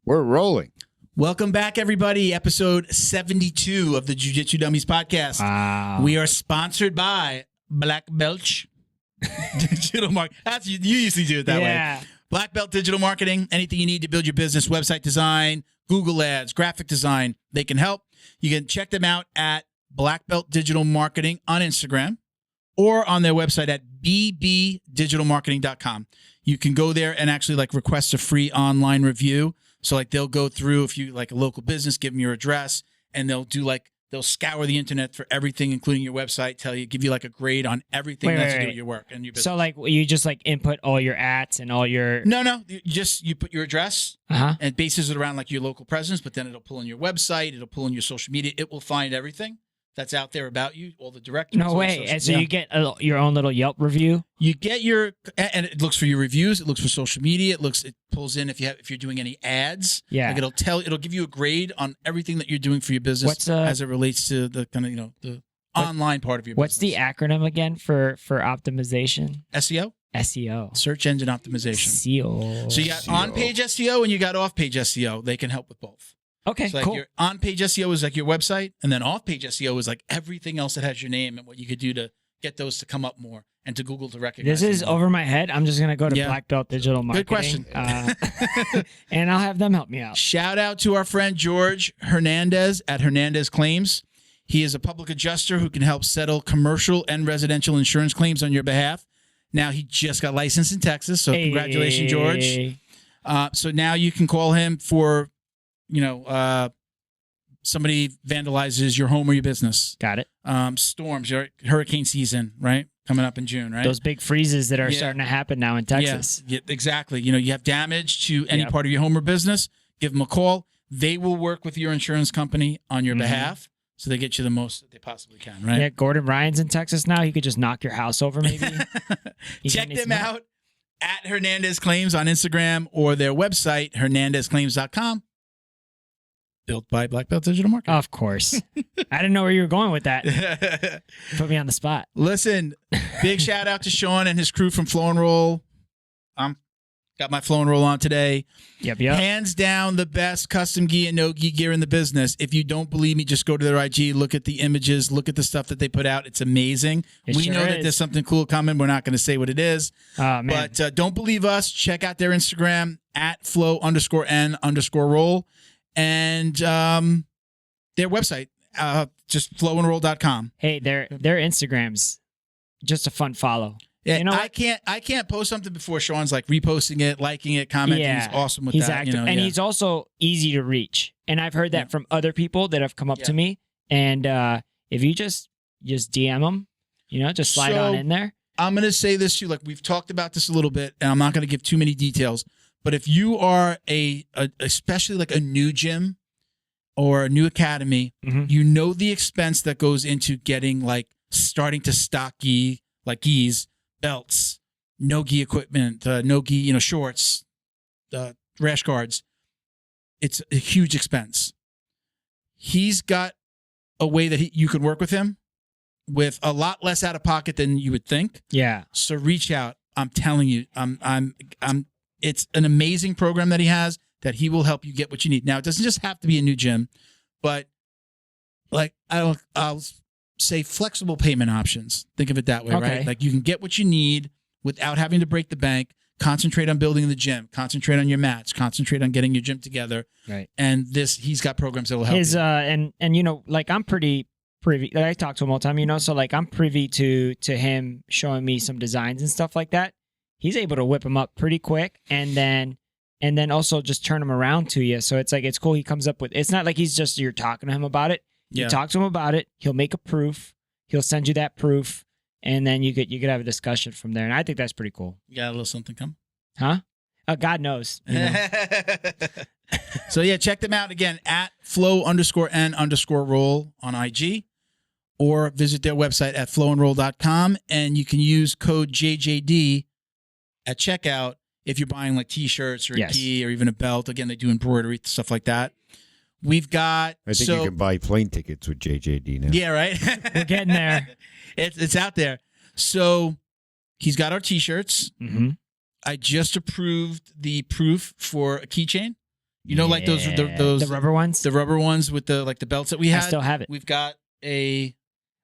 We're rolling. Welcome back, everybody. Episode 72 of the Jiu-Jitsu Dummies Podcast. Wow. We are sponsored by Black Belt Digital Marketing. You usually do it that way. Black Belt Digital Marketing. Anything you need to build your business, website design, Google Ads, graphic design, they can help. You can check them out at Black Belt Digital Marketing on Instagram or on their website at bbdigitalmarketing.com. You can go there and actually request a free online review. So they'll go through, if you like a local business, give them your address, and they'll do they'll scour the internet for everything, including your website, give you a grade on everything that's to do with your work and your business. So you just input all your ads and all your... No. You put your address and it bases it around your local presence, but then it'll pull in your website, it'll pull in your social media, it will find everything that's out there about you, all the directories. No way. And so you get your own little Yelp review? You get and it looks for your reviews, it looks for social media, it pulls in if you're doing any ads. Yeah. It'll give you a grade on everything that you're doing for your business as it relates to the kind of, the online part of your business. What's the acronym again for optimization? SEO? SEO. Search engine optimization. SEO. So you got on-page SEO and you got off-page SEO. They can help with both. Okay, so cool. Your on-page SEO is your website, and then off-page SEO is everything else that has your name and what you could do to get those to come up more and to Google to recognize. This is over my head. I'm just going to go to Black Belt Digital Marketing. Good question. And I'll have them help me out. Shout out to our friend George Hernandez at Hernandez Claims. He is a public adjuster who can help settle commercial and residential insurance claims on your behalf. Now, he just got licensed in Texas, so congratulations, George. So now you can call him for... somebody vandalizes your home or your business. Got it. Storms, hurricane season, right? Coming up in June, right? Those big freezes that are starting to happen now in Texas. Yeah, exactly. You have damage to any part of your home or business, give them a call. They will work with your insurance company on your behalf, so they get you the most that they possibly can, right? Yeah, Gordon Ryan's in Texas now. He could just knock your house over, maybe. Check them out at Hernandez Claims on Instagram or their website, hernandezclaims.com. Built by Black Belt Digital Marketing. Of course. I didn't know where you were going with that. Put me on the spot. Listen, big shout out to Sean and his crew from Flow and Roll. Got my Flow and Roll on today. Yep. Hands down the best custom gi and no-gi gear in the business. If you don't believe me, just go to their IG, look at the images, look at the stuff that they put out. It's amazing. We know that there's something cool coming. We're not going to say what it is. Oh, man. But don't believe us. Check out their Instagram at flow_n_roll. And their website, just flowandroll.com. Hey, their Instagram's just a fun follow. Yeah, I can't post something before Sean's reposting it, liking it, commenting. Yeah, he's awesome with he's that. Active. And he's also easy to reach. And I've heard that from other people that have come up to me. And if you just DM them, just slide on in there. I'm going to say this to you. We've talked about this a little bit, and I'm not going to give too many details. But if you are especially a new gym or a new academy, the expense that goes into getting starting to stock gi, gis, belts, no gi equipment, no gi, shorts, rash guards. It's a huge expense. He's got a way that you can work with him with a lot less out of pocket than you would think. Yeah. So reach out. I'm telling you, it's an amazing program that he has that he will help you get what you need. Now, it doesn't just have to be a new gym, but I'll say flexible payment options. Think of it that way, right? You can get what you need without having to break the bank, concentrate on building the gym, concentrate on your mats, concentrate on getting your gym together. Right. And he's got programs that will help you. And I'm pretty privy. I talk to him all the time, so I'm privy to him showing me some designs and stuff like that. He's able to whip them up pretty quick and then also just turn them around to you. So it's cool. He comes up with, it's not like you're talking to him about it. You talk to him about it. He'll make a proof. He'll send you that proof. And then you could have a discussion from there. And I think that's pretty cool. You got a little something coming? Huh? God knows. So check them out again at flow_n_roll on IG or visit their website at flowandroll.com. And you can use code JJD at checkout if you're buying t-shirts or a key or even a belt. Again, they do embroidery, stuff like that. We've got... I think you can buy plane tickets with JJD now. Yeah, right? We're getting there. It's out there. So he's got our t-shirts. Mm-hmm. I just approved the proof for a keychain. You know, like those the rubber ones. the rubber ones with the like the belts that we had. I still have it. We've got a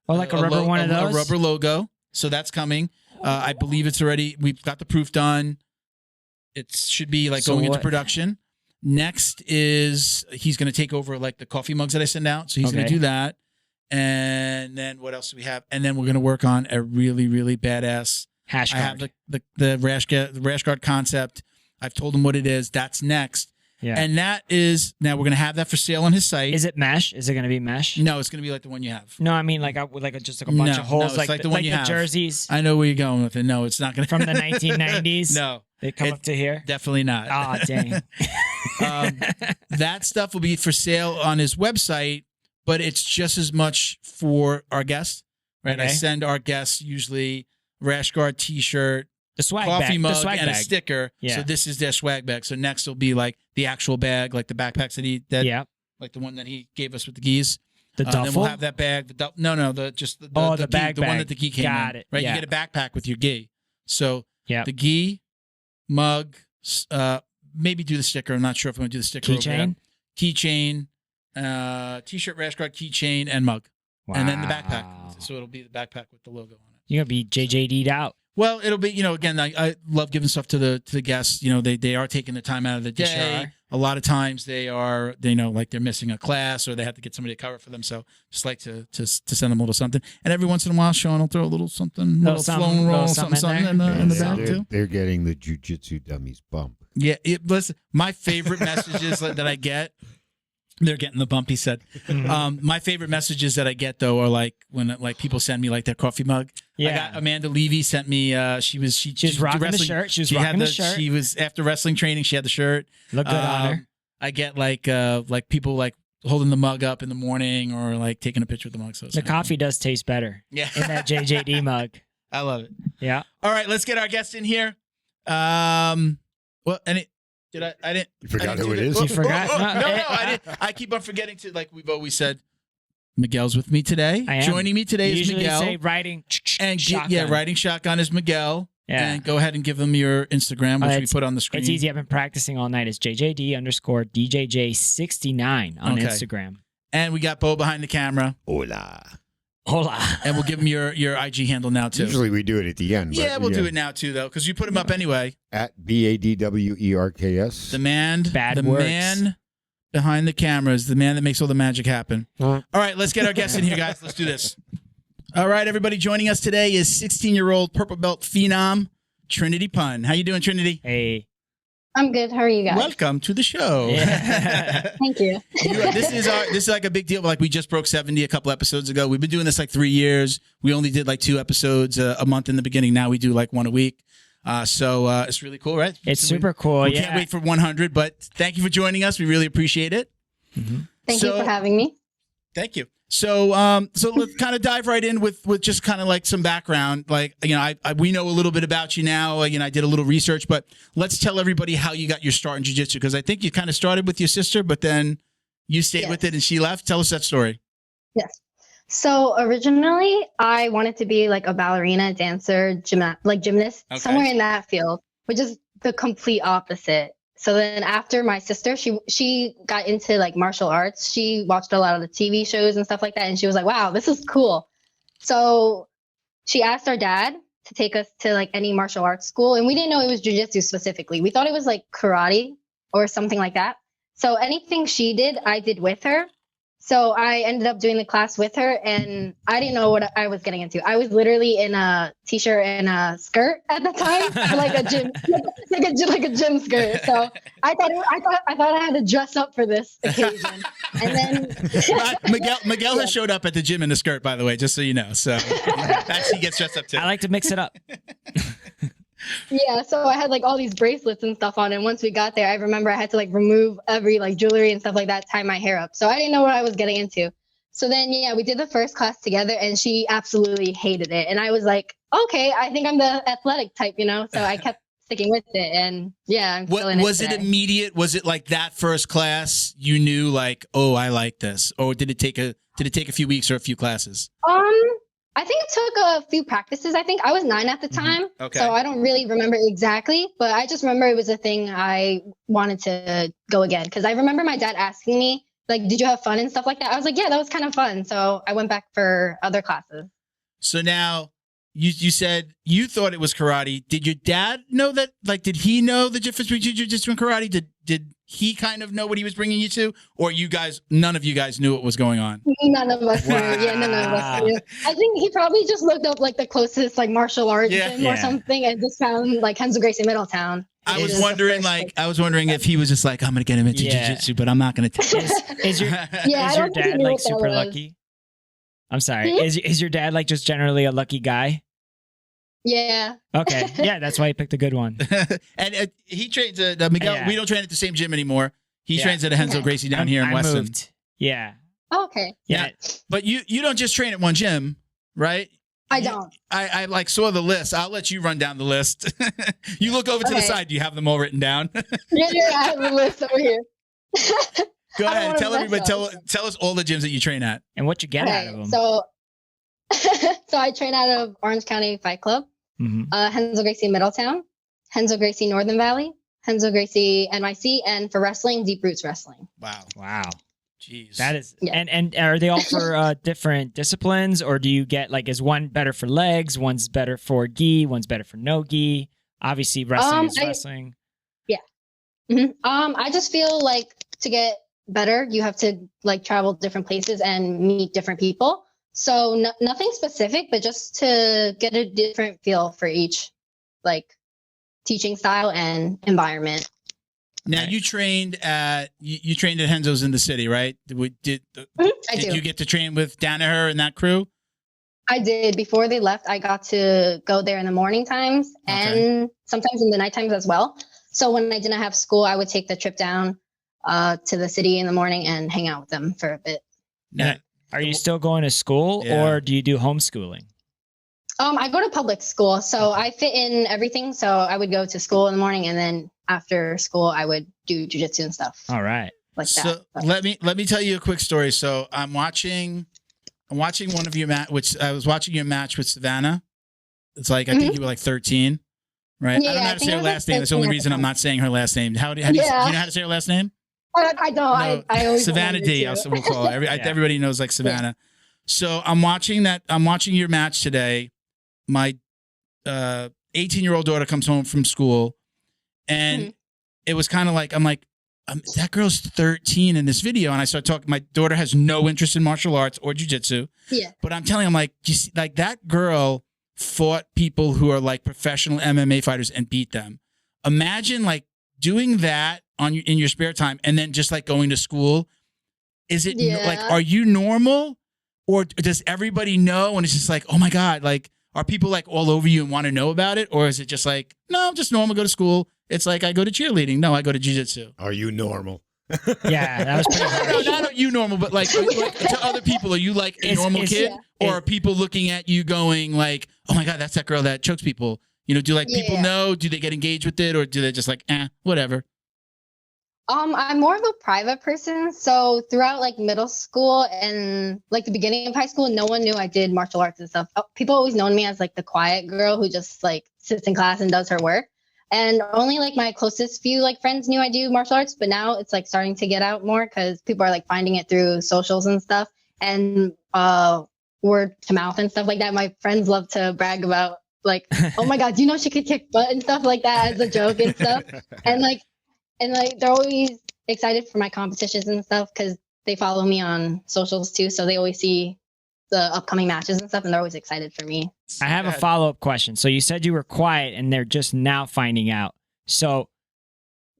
like a rubber one of those. A rubber logo. So that's coming. I believe it's already. We've got the proof done. It should be like going into production. Next is he's going to take over like the coffee mugs that I send out. So he's going to do that. And then what else do we have? And then we're going to work on a really, really badass hash guard. I have the rash guard concept. I've told him what it is. That's next. Yeah. And that is now we're going to have that for sale on his site. Is it mesh? Is it going to be mesh? No, it's going to be like the one you have. No, I mean like just like a bunch of holes, like the one you have. Jerseys. I know where you're going with it. No, it's not going to from the 1990s. No, they come up to here. Definitely not. Oh, dang. That stuff will be for sale on his website, but it's just as much for our guests, right? Okay. I send our guests usually rash guard T-shirt, the swag coffee bag, mug, the swag and bag. a sticker. Yeah. So this is their swag bag. So next will be like the actual bag, like the backpacks like the one that he gave us with the gis. The duffel. Then we'll have that bag. The the bag, the one that the gi came Got in. it. Right, Yeah. you get a backpack with your gi. So yeah, the gi, mug, maybe do the sticker. I'm not sure if I'm gonna do the sticker. Keychain, T-shirt, rash guard, keychain, and mug, and then the backpack. So it'll be the backpack with the logo on it. You're gonna be JJD'd out. Well, it'll be, again, I love giving stuff to the guests. They are taking the time out of the day. Sure. A lot of times like they're missing a class or they have to get somebody to cover for them. So just like to send them a little something. And every once in a while, Sean will throw a little something, flown roll, something in the bag too. They're getting the Jiu-Jitsu Dummies bump. Yeah, listen, my favorite messages that I get, they're getting the bump, he said. My favorite messages that I get, though, are like when like people send me like their coffee mug. Yeah. I got Amanda Levy sent me, she was rocking the shirt. She was rocking the shirt. She was, after wrestling training, she had the shirt. Look good on her. I get like people like holding the mug up in the morning or like taking a picture of the mug. So the coffee does taste better. Yeah. In that JJD mug. I love it. Yeah. All right, let's get our guest in here. I didn't. You forgot who it is? is? You forgot? No, I didn't. I keep on forgetting to, like we've always said, Miguel's with me today. I am. Joining me today is Usually Miguel. say riding And shotgun. riding shotgun is Miguel. Yeah. And go ahead and give them your Instagram, which we put on the screen. It's easy. I've been practicing all night. It's JJD_DJJ69 on Instagram. And we got Bo behind the camera. Hola. And we'll give him your IG handle now, too. Usually we do it at the end. Yeah, we'll do it now, too, though, because you put him up anyway. At BADWERKS. The man words. Man behind the camera is the man that makes all the magic happen. All right, let's get our guests in here, guys. Let's do this. All right, everybody, joining us today is 16-year-old purple belt phenom, Trinity Pun. How you doing, Trinity? Hey. I'm good. How are you guys? Welcome to the show. Yeah. Thank you. This is like a big deal. Like we just broke 70 a couple episodes ago. We've been doing this like 3 years. We only did like 2 episodes a month in the beginning. Now we do like 1 a week. So it's really cool, right? It's super cool. We can't wait for 100, but thank you for joining us. We really appreciate it. Mm-hmm. Thank you for having me. Thank you. So let's kind of dive right in with just kind of like some background. Like, we know a little bit about you now. I did a little research, but let's tell everybody how you got your start in jiu-jitsu, because I think you kind of started with your sister, but then you stayed with it and she left. Tell us that story. Yes. So originally I wanted to be like a ballerina, dancer, gymnast, somewhere in that field, which is the complete opposite. So then after my sister, she got into like martial arts. She watched a lot of the TV shows and stuff like that. And she was like, wow, this is cool. So she asked our dad to take us to like any martial arts school. And we didn't know it was jiu-jitsu specifically. We thought it was like karate or something like that. So anything she did, I did with her. So I ended up doing the class with her, and I didn't know what I was getting into. I was literally in a t-shirt and a skirt at the time, like a gym skirt. So I thought I had to dress up for this occasion. And then Miguel has showed up at the gym in a skirt, by the way, just so you know. So he gets dressed up too. I like to mix it up. Yeah, so I had like all these bracelets and stuff on, and once we got there, I remember I had to like remove every like jewelry and stuff like that, tie my hair up. So I didn't know what I was getting into. So then we did the first class together, and she absolutely hated it. And I was like, okay, I think I'm the athletic type, So I kept sticking with it, and I'm still in it. Was it immediate? Was it like that first class you knew like, oh, I like this, or did it take a few weeks or a few classes? I think it took a few practices. I think I was 9 at the time. Okay. So I don't really remember exactly, but I just remember it was a thing I wanted to go again. Because I remember my dad asking me, like, did you have fun and stuff like that? I was like, yeah, that was kind of fun. So I went back for other classes. So now you said you thought it was karate. Did your dad know that? Like, did he know the difference between jiu-jitsu and karate? Did he kind of know what he was bringing you to? Or you guys, none of you guys knew what was going on? None of us knew. Yeah, none of us knew. I think he probably just looked up like the closest like martial arts gym or something and just found like Renzo Gracie Middletown. I was wondering if he was just like, I'm going to get him into jiu-jitsu, but I'm not going to tell him. Is your dad like super lucky? I'm sorry. Is your dad like just generally a lucky guy? Yeah. Okay. Yeah, that's why he picked a good one. And he trains at Miguel. We don't train at the same gym anymore. He trains at a Renzo Gracie down here in Weston. Moved. Yeah. Oh, okay. Yeah. But you don't just train at one gym, right? I don't. I like saw the list. I'll let you run down the list. You look over to the side. Do you have them all written down? Yeah, I have the list over here. Go ahead. Tell everybody. Tell us all the gyms that you train at and what you get out of them. So I train out of Orange County Fight Club, Renzo Gracie Middletown, Renzo Gracie Northern Valley, Renzo Gracie NYC, and for wrestling, Deep Roots Wrestling. Wow. Jeez. That is, and are they all for different disciplines, or do you get like, is one better for legs, one's better for gi, one's better for no gi? Obviously, wrestling is wrestling. Yeah. I just feel like to get better, you have to like travel different places and meet different people. So nothing specific, but just to get a different feel for each like teaching style and environment. Now you trained at Renzo's in the city, right? Did you get to train with Danaher and that crew? I did. Before they left, I got to go there in the morning times and sometimes in the night times as well. So when I didn't have school, I would take the trip down to the city in the morning and hang out with them for a bit. Now, are you still going to school or do you do homeschooling? I go to public school, so I fit in everything. So I would go to school in the morning, and then after school, I would do jiu-jitsu and stuff. All right, like that. So let me tell you a quick story. So I'm watching one of your which I was watching your match with Savannah. It's like I think you were like 13, right? Yeah, I don't know how to say her last name. That's the only reason I'm not saying her last name. Do you know how to say her last name? I don't. No. I always Savannah D. We'll call her. Everybody knows like Savannah. So I'm watching your match today. My 18-year-old daughter comes home from school, and it was kind of like, I'm like, that girl's 13 in this video. And I start talking, my daughter has no interest in martial arts or jiu-jitsu. Yeah. But I'm telling him, like, you see, like that girl fought people who are like professional MMA fighters and beat them. Imagine like doing that in your spare time and then just like going to school. Is it like, are you normal, or does everybody know? And it's just like, oh my God, like, are people like all over you and want to know about it? Or is it just like, no, I'm just normal, go to school. It's like, I go to cheerleading. No, I go to jiu-jitsu. Are you normal? Yeah, that was pretty hard. No, not you normal, but like to other people, are you like a normal kid? Or are people looking at you going like, oh my God, that's that girl that chokes people? You know, do like people know? Do they get engaged with it? Or do they just like, whatever? I'm more of a private person. So throughout like middle school and like the beginning of high school, no one knew I did martial arts and stuff. People always known me as like the quiet girl who just like sits in class and does her work. And only like my closest few like friends knew I do martial arts. But now it's like starting to get out more because people are like finding it through socials and stuff and word to mouth and stuff like that. My friends love to brag about like, oh my God, do you know she could kick butt and stuff like that as a joke and stuff. And they're always excited for my competitions and stuff because they follow me on socials too. So they always see the upcoming matches and stuff, and they're always excited for me. I have a follow-up question. So you said you were quiet and they're just now finding out. So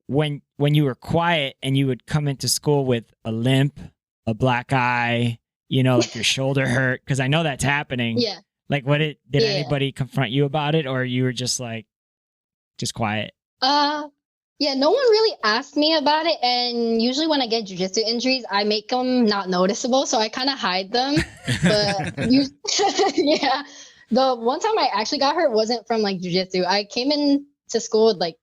when you were quiet and you would come into school with a limp, a black eye, you know, like your shoulder hurt, because I know that's happening. Yeah. Like did anybody confront you about it, or you were just like, just quiet? Yeah, no one really asked me about it, and usually when I get jiu-jitsu injuries, I make them not noticeable, so I kind of hide them. But the one time I actually got hurt wasn't from like jiu-jitsu. I came into school with like,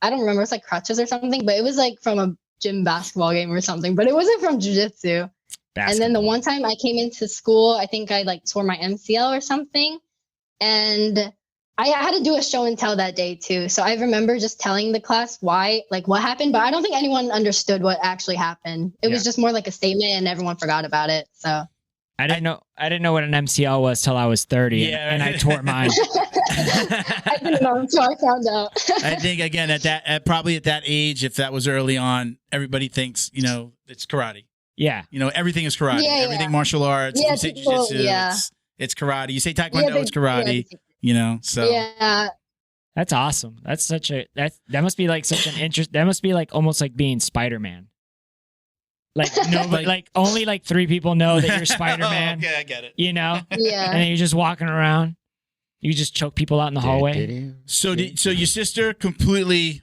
I don't remember, it's like crutches or something, but it was like from a gym basketball game or something, but it wasn't from jiu-jitsu. And then the one time I came into school, I think I like tore my MCL or something. And I had to do a show and tell that day too. So I remember just telling the class why, like what happened, but I don't think anyone understood what actually happened. It was just more like a statement and everyone forgot about it. So I didn't know what an MCL was till I was 30 and I tore mine. I didn't know until I found out. I think again probably at that age, if that was early on, everybody thinks, it's karate. Yeah. Everything is karate. Everything martill arts. Yeah, you say jiu-jitsu, it's karate. You say taekwondo, it's karate. So. Yeah. That's awesome. That's that must be like such an interest. That must be like almost like being Spider-Man. Like nobody, like only like 3 people know that you're Spider-Man. Okay, I get it. Yeah. And then you're just walking around. You just choke people out in the hallway. So your sister completely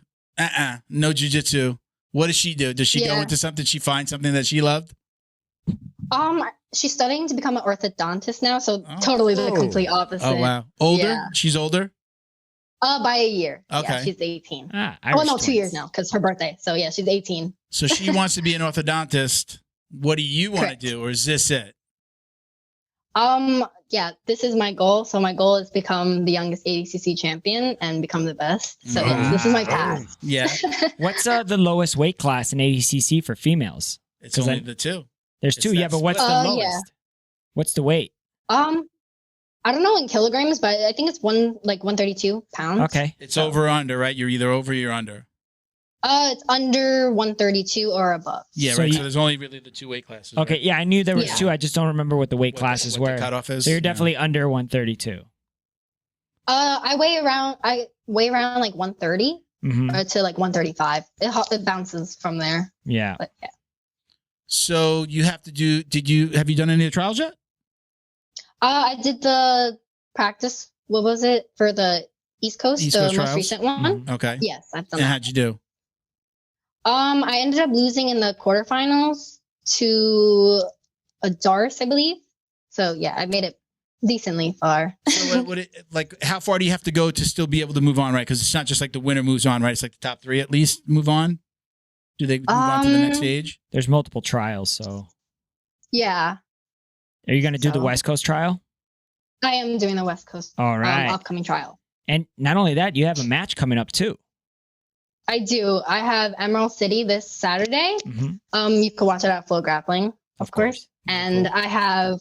no jiu-jitsu. What does she do? Does she go into something? She find something that she loved? She's studying to become an orthodontist now, so totally the complete opposite. Oh wow. Older? Yeah. She's older? By a year. Okay. Yeah, she's 18. No, 2 years now because her birthday. So yeah, she's 18. So she wants to be an orthodontist. What do you want to do, or is this it? Yeah, this is my goal. So my goal is become the youngest ADCC champion and become the best. So this is my path. Yeah. What's the lowest weight class in ADCC for females? It's only the 2. There's 2, but what's the lowest? Yeah. What's the weight? I don't know in kilograms, but I think it's 132 pounds. Okay. It's over or under, right? You're either over or you're under. It's under 132 or above. Yeah, So right. So there's only really the 2 weight classes. Okay, right? yeah, I knew there was 2. I just don't remember what the weight classes what were. the cutoff is. So you're definitely under 132. I weigh around like 130 to like 135. It bounces from there. Yeah. But yeah. So you have to do. Have you done any of the trials yet? I did the practice. What was it for the East Coast? East the Coast most trials? recent one. Okay. Yes, I've done And that. how'd you do? I ended up losing in the quarterfinals to a Darth, I believe. So yeah, I made it decently far. So how far do you have to go to still be able to move on, right? Because it's not just like the winner moves on, right? It's like the top 3 at least move on. Do they move on to the next stage? There's multiple trials, so. Yeah. Are you going to do the West Coast trial? I am doing the West Coast All right. upcoming trial. And not only that, you have a match coming up too. I do. I have Emerald City this Saturday. You can watch it at Flow Grappling, of course. And I have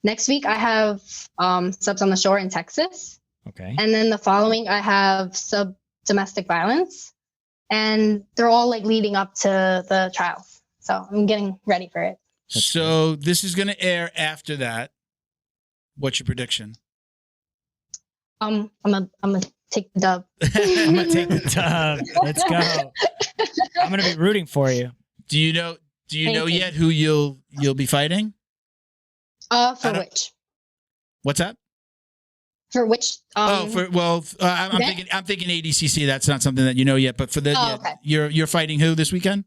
next week. I have Subs on the Shore in Texas. Okay. And then the following, I have Sub Domestic Violence, and they're all like leading up to the trials. So I'm getting ready for it. So this is going to air after that. What's your prediction? I'm gonna take the dub. I'm gonna take the dub. Let's go. I'm gonna be rooting for you. Do you know yet who you'll be fighting? For which? What's that? For which? I'm thinking ADCC. That's not something that you know yet. But for the okay. You're fighting who this weekend?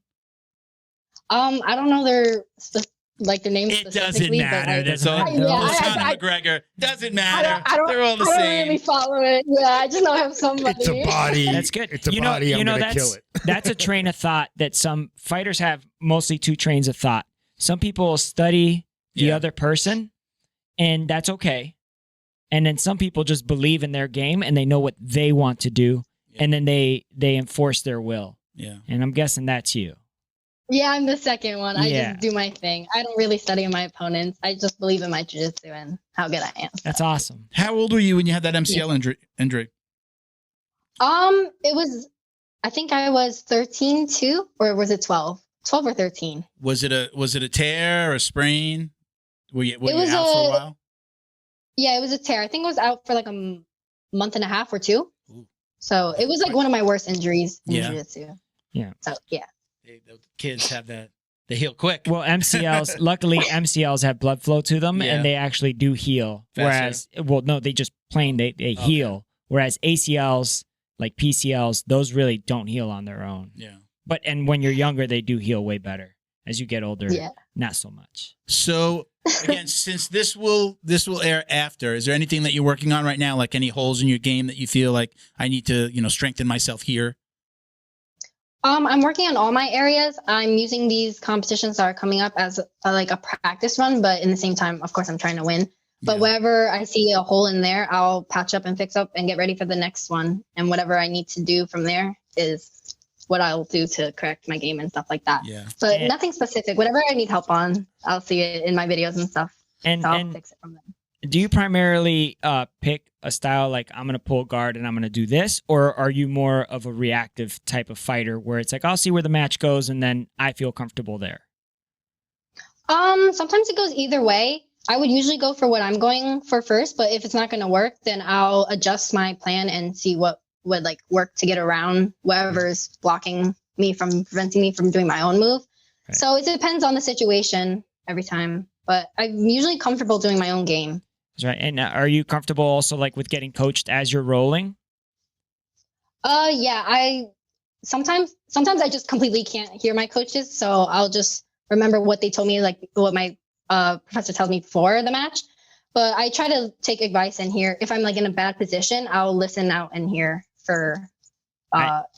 I don't know their names. It doesn't matter. That's all. Conor McGregor doesn't matter. They're all the same. I don't really follow it. Yeah, I just know I have somebody. It's a body. That's good. It's a body. I'm going to kill it. That's a train of thought that some fighters have. Mostly 2 trains of thought. Some people will study the other person, and that's okay. And then some people just believe in their game and they know what they want to do, and then they enforce their will. Yeah. And I'm guessing that's you. Yeah, I'm the second one. I just do my thing. I don't really study my opponents. I just believe in my jiu-jitsu and how good I am. That's awesome. How old were you when you had that MCL injury? It was, I think I was 13 too, or was it 12? 12 or 13. Was it a tear or a sprain? Were you out for a while? Yeah, it was a tear. I think it was out for like a month and a half or 2. Ooh. So it was like one of my worst injuries in jiu-jitsu. Yeah. So yeah. The kids have that. They heal quick. Well, luckily MCLs have blood flow to them, and they actually do heal. Faster. Whereas, they just they heal. Whereas ACLs, like PCLs, those really don't heal on their own. Yeah. And when you're younger, they do heal way better. As you get older, not so much. So again, since this will air after, is there anything that you're working on right now, like any holes in your game that you feel like I need to strengthen myself here? I'm working on all my areas. I'm using these competitions that are coming up as like a practice run, but in the same time, of course, I'm trying to win. But wherever I see a hole in there, I'll patch up and fix up and get ready for the next one. And whatever I need to do from there is what I'll do to correct my game and stuff like that. Yeah. But nothing specific. Whatever I need help on, I'll see it in my videos and stuff. And, so I'll fix it from there. Do you primarily pick a style like I'm going to pull guard and I'm going to do this? Or are you more of a reactive type of fighter where it's like, I'll see where the match goes and then I feel comfortable there? Sometimes it goes either way. I would usually go for what I'm going for first, but if it's not going to work, then I'll adjust my plan and see what would like work to get around whatever's blocking me from preventing me from doing my own move. Right. So it depends on the situation every time, but I'm usually comfortable doing my own game. That's right. And are you comfortable also like with getting coached as you're rolling? Yeah, I sometimes I just completely can't hear my coaches, so I'll just remember what they told me, like what my professor tells me before the match. But I try to take advice and hear. If I'm like in a bad position, I'll listen out and hear for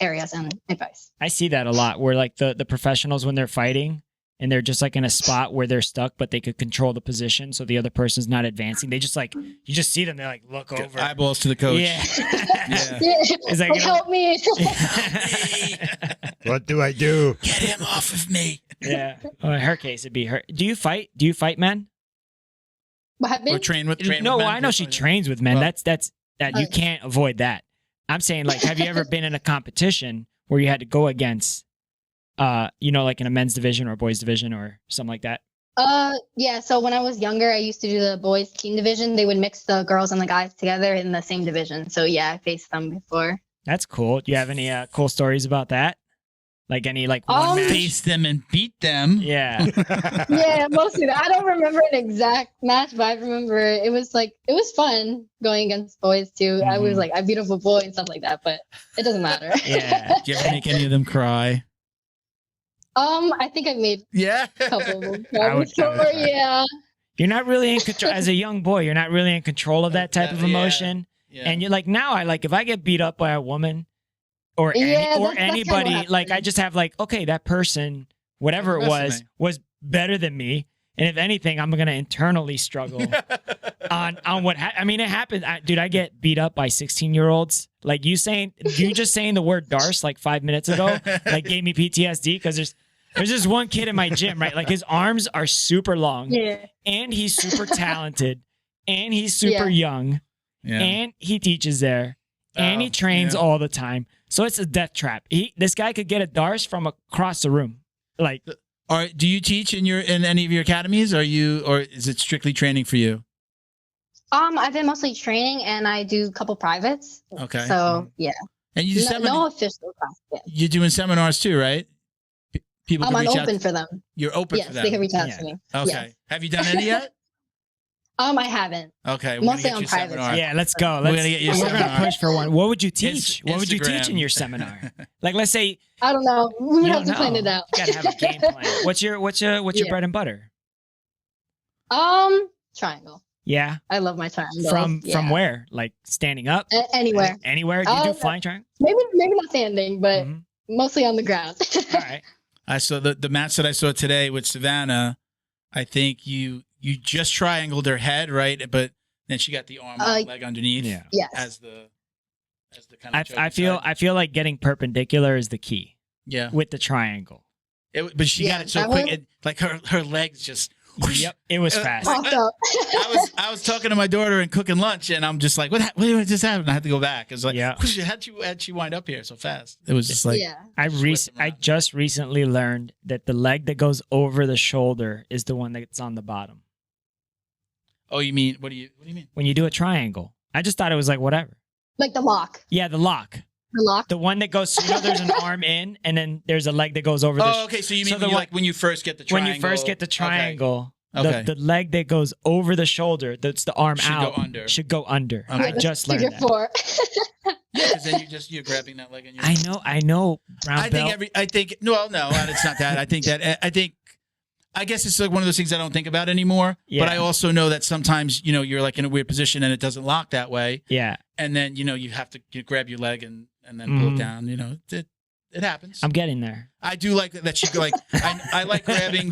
areas and advice. I see that a lot where like the professionals, when they're fighting and they're just like in a spot where they're stuck, but they could control the position so the other person's not advancing. They just like, you just see them, they like look over. Eyeballs to the coach. Yeah. Yeah. It's like, help me. What do I do? Get him off of me. Yeah. Well, in her case, it'd be her. Do you fight? Do you fight men? What happened? Or train with No, men? I know she trains with men. Well, that's you can't avoid that. I'm saying, like, have you ever been in a competition where you had to go against, like in a men's division or a boys division or something like that? Yeah. So when I was younger, I used to do the boys team division. They would mix the girls and the guys together in the same division. So yeah, I faced them before. That's cool. Do you have any cool stories about that? Like any like one match? Face them and beat them. Yeah. Yeah, mostly that. I don't remember an exact match, but I remember it was fun going against boys too. Mm-hmm. I was like, I beat up a boy and stuff like that, but it doesn't matter. Yeah. Do you ever make any of them cry? I think I made a couple of them cry. Yeah. You're not really in control as a young boy. You're not really in control of that type of emotion. Yeah. And you're like, now I like if I get beat up by a woman or anybody, like I just have like, okay, that person, whatever it was better than me. And if anything, I'm going to internally struggle on what, I mean, it happens. Dude, I get beat up by 16-year-olds. Like you just saying the word Darth like 5 minutes ago, like gave me PTSD because there's this one kid in my gym, right? Like his arms are super long and he's super talented and he's super young and he teaches there and he trains all the time. So it's a death trap. This guy could get a Darth from across the room. Like, all right, do you teach in any of your academies? Or is it strictly training for you? I've been mostly training and I do a couple privates. Okay. So yeah. And you do no official class. Yeah. You're doing seminars too, right? People can I'm reach open out. for them. You're open for them. Yes, they can reach out to me. Okay. Yes. Have you done any yet? I haven't. Okay. Mostly on private. Yeah, let's go. We're gonna get you a We're gonna push for one. What would you teach? What would you Instagram. teach in your seminar? Like, let's say I don't know. We have to plan it out. You gotta have a game plan. What's your bread and butter? Triangle. Yeah. I love my triangle. From where? Like standing up? Anywhere. Anywhere? Do you do flying triangle? Maybe not standing, but mostly on the ground. All right. I saw the match that I saw today with Savannah. I think you just triangled her head, right? But then she got the arm and leg underneath. Yeah. Yes. As the kind of I feel like getting perpendicular is the key. Yeah. With the triangle. But she got it so quick. Like her legs just. Yep. It was fast. I was talking to my daughter and cooking lunch, and I'm just like, what just happened? I had to go back. It was like, how'd she wind up here so fast? It was just like, I just recently learned that the leg that goes over the shoulder is the one that's on the bottom. Oh, you mean what do you mean? When you do a triangle, I just thought it was like whatever. Like the lock. Yeah, the lock. The lock. The one that goes, there's an arm in, and then there's a leg that goes over the. Oh, okay. So you mean when you first get the triangle? When you first get the triangle, okay. The leg that goes over the shoulder, that's the arm out, should go under. Okay. I just learned that. 4. Yeah, because then you're grabbing that leg. And I know. Brown belt. No, it's not that. I guess it's like one of those things I don't think about anymore. Yeah. But I also know that sometimes you're like in a weird position and it doesn't lock that way. Yeah. And then you have to grab your leg and then pull it down. It happens. I'm getting there. I do like that she like. I like grabbing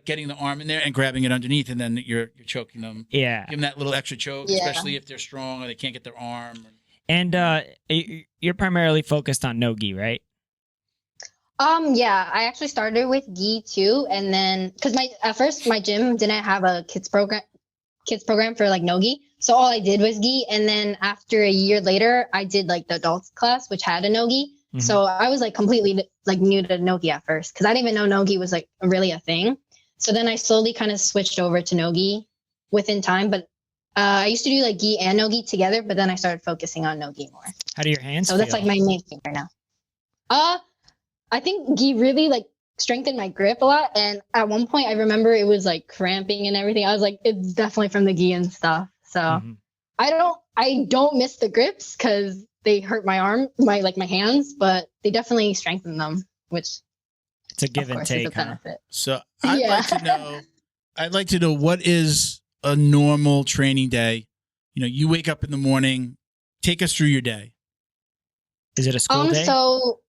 getting the arm in there and grabbing it underneath, and then you're choking them. Yeah. Give them that little extra choke, Yeah. especially if they're strong or they can't get their arm. And you're primarily focused on no-gi, right? Yeah, I actually started with gi too, and then because at first my gym didn't have a kids program for like no gi, so all I did was gi, and then after a year later, I did like the adults class, which had a no gi. Mhm. So I was like completely like new to no gi at first because I didn't even know no gi was like really a thing. So then I slowly kind of switched over to no gi within time, but I used to do like gi and no gi together, but then I started focusing on no gi more. How do your hands So feel? that's like my main thing right now. I think gi really like strengthened my grip a lot. And at one point I remember it was like cramping and everything. I was like, it's definitely from the gi and stuff. So Mhm. I don't miss the grips because they hurt my arm, my hands, but they definitely strengthen them, which It's a give of and course is a take, huh? benefit. So Yeah. I'd like to know what is a normal training day. You know, you wake up in the morning. Take us through your day. Is it a school day? So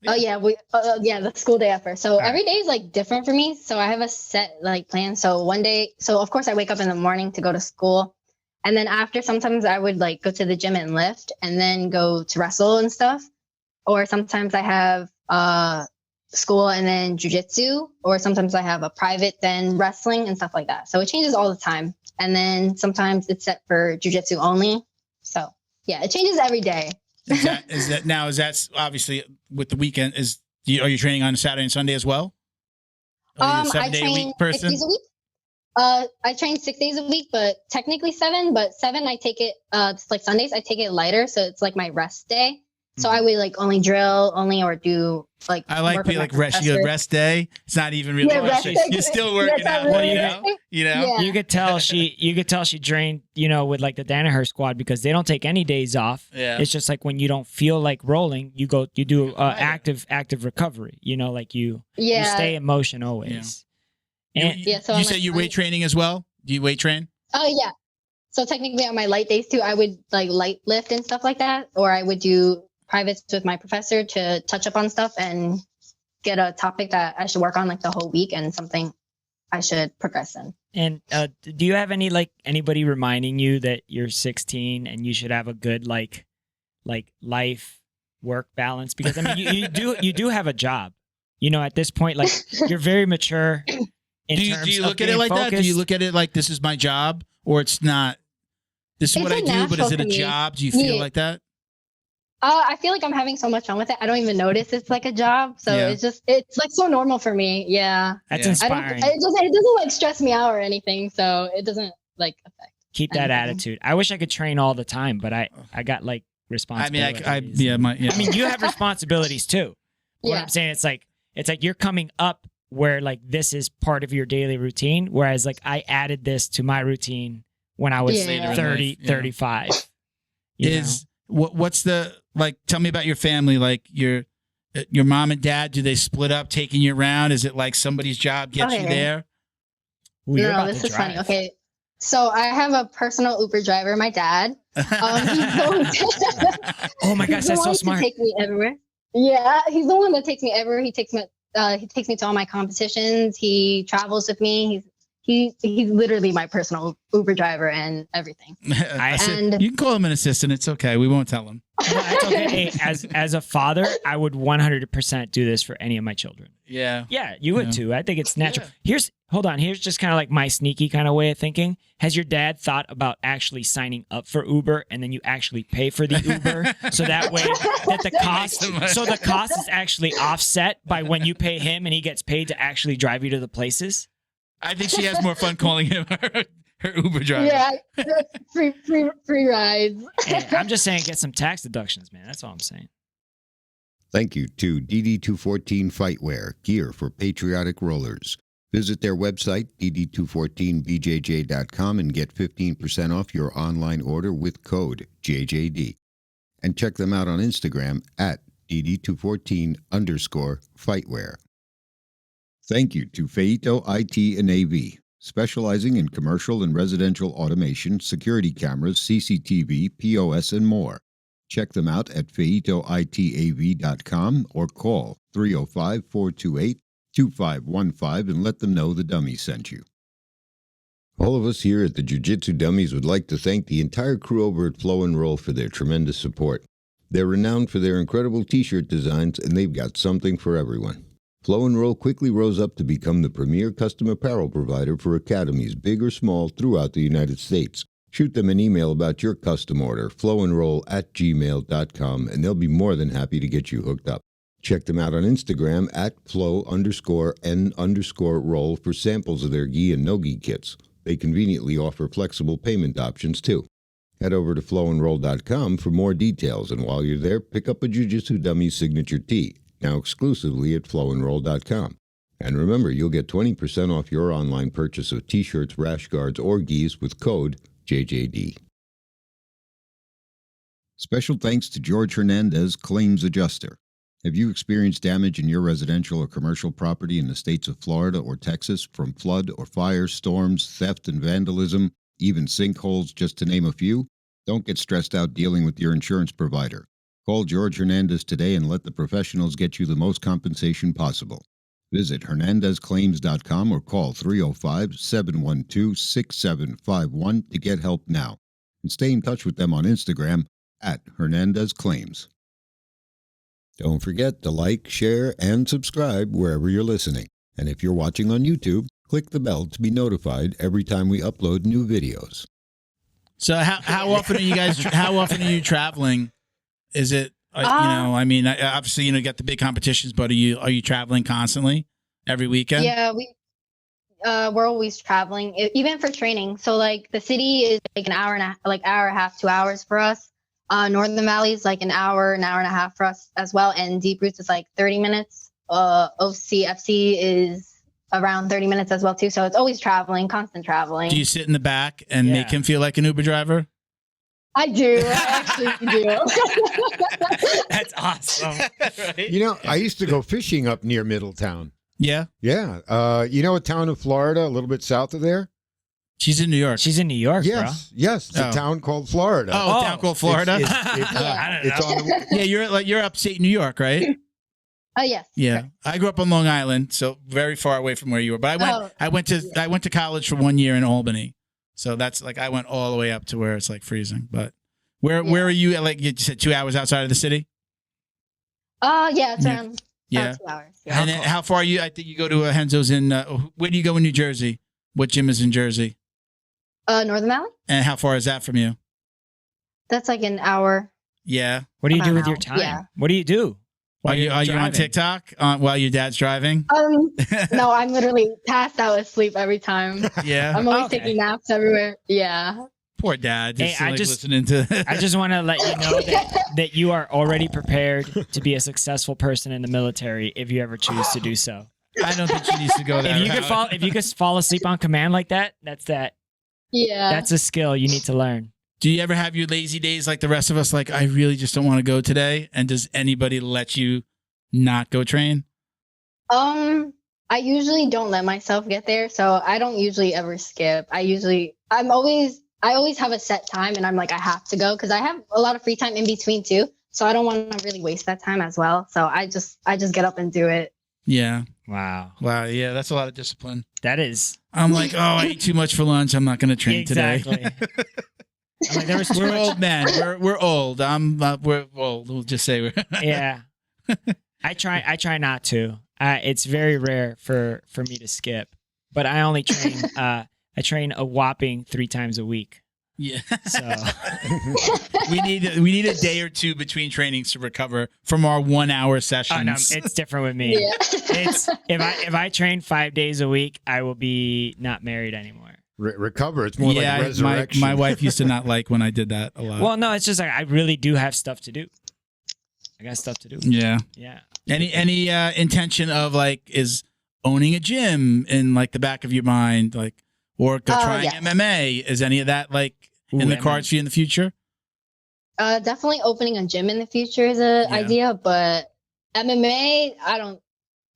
the school day at first. So right. every day is like different for me. So I have a set like plan. So one day, so of course I wake up in the morning to go to school. And then after, sometimes I would like go to the gym and lift and then go to wrestle and stuff. Or sometimes I have school and then jiu-jitsu, or sometimes I have a private, then wrestling and stuff like that. So it changes all the time. And then sometimes it's set for jiu-jitsu only. So yeah, it changes every day. Is that obviously with the weekend? Are you training on Saturday and Sunday as well? Are you a 7 day a week person? 6 days a week. I train 6 days a week, but technically 7. But 7, I take it. It's like Sundays, I take it lighter, so it's like my rest day. So I would like only drill or do like. I like being like rest day. It's not even really. You're still working out. Really you know. Yeah. You could tell she drained, with like the Danaher squad because they don't take any days off. Yeah. It's just like when you don't feel like rolling, you do active recovery. Like you stay in motion always. Yeah. And So you say you weight training as well? Do you weight train? Oh yeah. So technically on my light days too, I would like light lift and stuff like that, or I would do privates with my professor to touch up on stuff and get a topic that I should work on like the whole week and something I should progress in. And do you have anybody reminding you that you're 16 and you should have a good like life work balance? Because I mean you do have a job. At this point, like you're very mature. Do you look at it like that? Do you look at it like this is my job, or it's not? This is what I do, but is it a job? Do you feel like that? I feel like I'm having so much fun with it. I don't even notice it's like a job. So it's like so normal for me. Yeah. That's inspiring. It doesn't like stress me out or anything. So it doesn't like affect. Keep that attitude. I wish I could train all the time, but I got like responsibilities. I mean, you have responsibilities too. What I'm saying, it's like you're coming up where like this is part of your daily routine. Whereas like I added this to my routine when I was 30, 35. What's the, like, tell me about your family. Like your mom and dad, do they split up taking you around? Is it like somebody's job gets you there? Ooh, no, this is funny. Okay. So I have a personal Uber driver, my dad. Oh my gosh, that's so smart. To take me everywhere. Yeah, he's the one that takes me everywhere. He takes me to all my competitions. He travels with me. He's literally my personal Uber driver and everything. You can call him an assistant. It's okay. We won't tell him. No, it's okay. Hey, as a father, I would 100% do this for any of my children. Yeah. Yeah, you would too. I think it's natural. Hold on. Here's just kind of like my sneaky kind of way of thinking. Has your dad thought about actually signing up for Uber and then you actually pay for the Uber so that way that the cost is actually offset by when you pay him and he gets paid to actually drive you to the places? I think she has more fun calling him her Uber driver. Yeah, free rides. Hey, I'm just saying, get some tax deductions, man. That's all I'm saying. Thank you to DD214 Fightwear, gear for patriotic rollers. Visit their website, dd214bjj.com, and get 15% off your online order with code JJD. And check them out on Instagram at dd214_Fightwear. Thank you to Feito IT and AV, specializing in commercial and residential automation, security cameras, CCTV, POS, and more. Check them out at feitoitav.com or call 305-428-2515 and let them know the Dummies sent you. All of us here at the Jiu-Jitsu Dummies would like to thank the entire crew over at Flow and Roll for their tremendous support. They're renowned for their incredible t-shirt designs, and they've got something for everyone. Flow and Roll quickly rose up to become the premier custom apparel provider for academies, big or small, throughout the United States. Shoot them an email about your custom order, flowandroll@gmail.com, and they'll be more than happy to get you hooked up. Check them out on Instagram at flow_n_roll for samples of their gi and no-gi kits. They conveniently offer flexible payment options, too. Head over to flowandroll.com for more details, and while you're there, pick up a Jiu-Jitsu Dummies signature tee, now exclusively at flowandroll.com. And remember, you'll get 20% off your online purchase of t-shirts, rash guards, or gis with code JJD. Special thanks to George Hernandez, Claims Adjuster. Have you experienced damage in your residential or commercial property in the states of Florida or Texas from flood or fire, storms, theft and vandalism, even sinkholes, just to name a few? Don't get stressed out dealing with your insurance provider. Call George Hernandez today and let the professionals get you the most compensation possible. Visit hernandezclaims.com or call 305-712-6751 to get help now. And stay in touch with them on Instagram at Hernandez Claims. Don't forget to like, share, and subscribe wherever you're listening. And if you're watching on YouTube, click the bell to be notified every time we upload new videos. So how often are you guys? How often are you traveling? Is it obviously you got the big competitions, but are you traveling constantly every weekend? Yeah, we're always traveling, even for training. So like the city is like an hour and a half, 2 hours for us. Northern Valley is like an hour and a half for us as well, and Deep Roots is like 30 minutes. OCFC is around 30 minutes as well too. So it's always traveling, constant traveling. Do you sit in the back and make him feel like an Uber driver? I do. I actually do. That's awesome. Right? You know, I used to go fishing up near Middletown. Yeah. Yeah. You know a town in Florida, a little bit south of there? She's in New York. She's in New York, Yes. It's a town called Florida. Oh, a town called Florida? It's on the, Yeah, you're upstate New York, right? Oh, yes. Yeah. I grew up on Long Island, so very far away from where you were. But I went to college for 1 year in Albany. So that's like I went all the way up to where it's like freezing. But where are you? Like you said, 2 hours outside of the city? Yeah, it's around 2 hours. Yeah. And then how far are you? I think you go to Henzo's in. Where do you go in New Jersey? What gym is in Jersey? Northern Valley. And how far is that from you? That's like an hour. Yeah. What do you do with your time? Yeah. What do you do? Are you on TikTok while your dad's driving? No, I'm literally passed out asleep every time. Yeah. I'm always taking naps everywhere. Yeah. Poor dad. Hey, Listening to. I just want to let you know that you are already prepared to be a successful person in the military if you ever choose to do so. I don't think she needs to go there. If you could fall asleep on command like that, that's that. Yeah. That's a skill you need to learn. Do you ever have your lazy days like the rest of us? Like, I really just don't want to go today. And does anybody let you not go train? I usually don't let myself get there, so I don't usually ever skip. I always have a set time, and I'm like, I have to go because I have a lot of free time in between too. So I don't want to really waste that time as well. So I just get up and do it. Yeah. Wow. Yeah, that's a lot of discipline. That is. I'm like, I ate too much for lunch. I'm not going to train today. I'm like, we're old men. We're old. We're old. We'll just say we're. Yeah. I try not to. It's very rare for me to skip, but I only train. I train a whopping 3 times a week. Yeah. So we need a day or two between trainings to recover from our 1 hour sessions. Oh, no, it's different with me. Yeah. It's if I train 5 days a week, I will be not married anymore. Recover. It's more like resurrection. My wife used to not like when I did that a lot. Well, no, it's just like I really do have stuff to do. I got stuff to do. Yeah. Yeah. Any intention of like is owning a gym in like the back of your mind, like or trying MMA? Is any of that like in the cards for you in the future? Definitely opening a gym in the future is an idea, but MMA,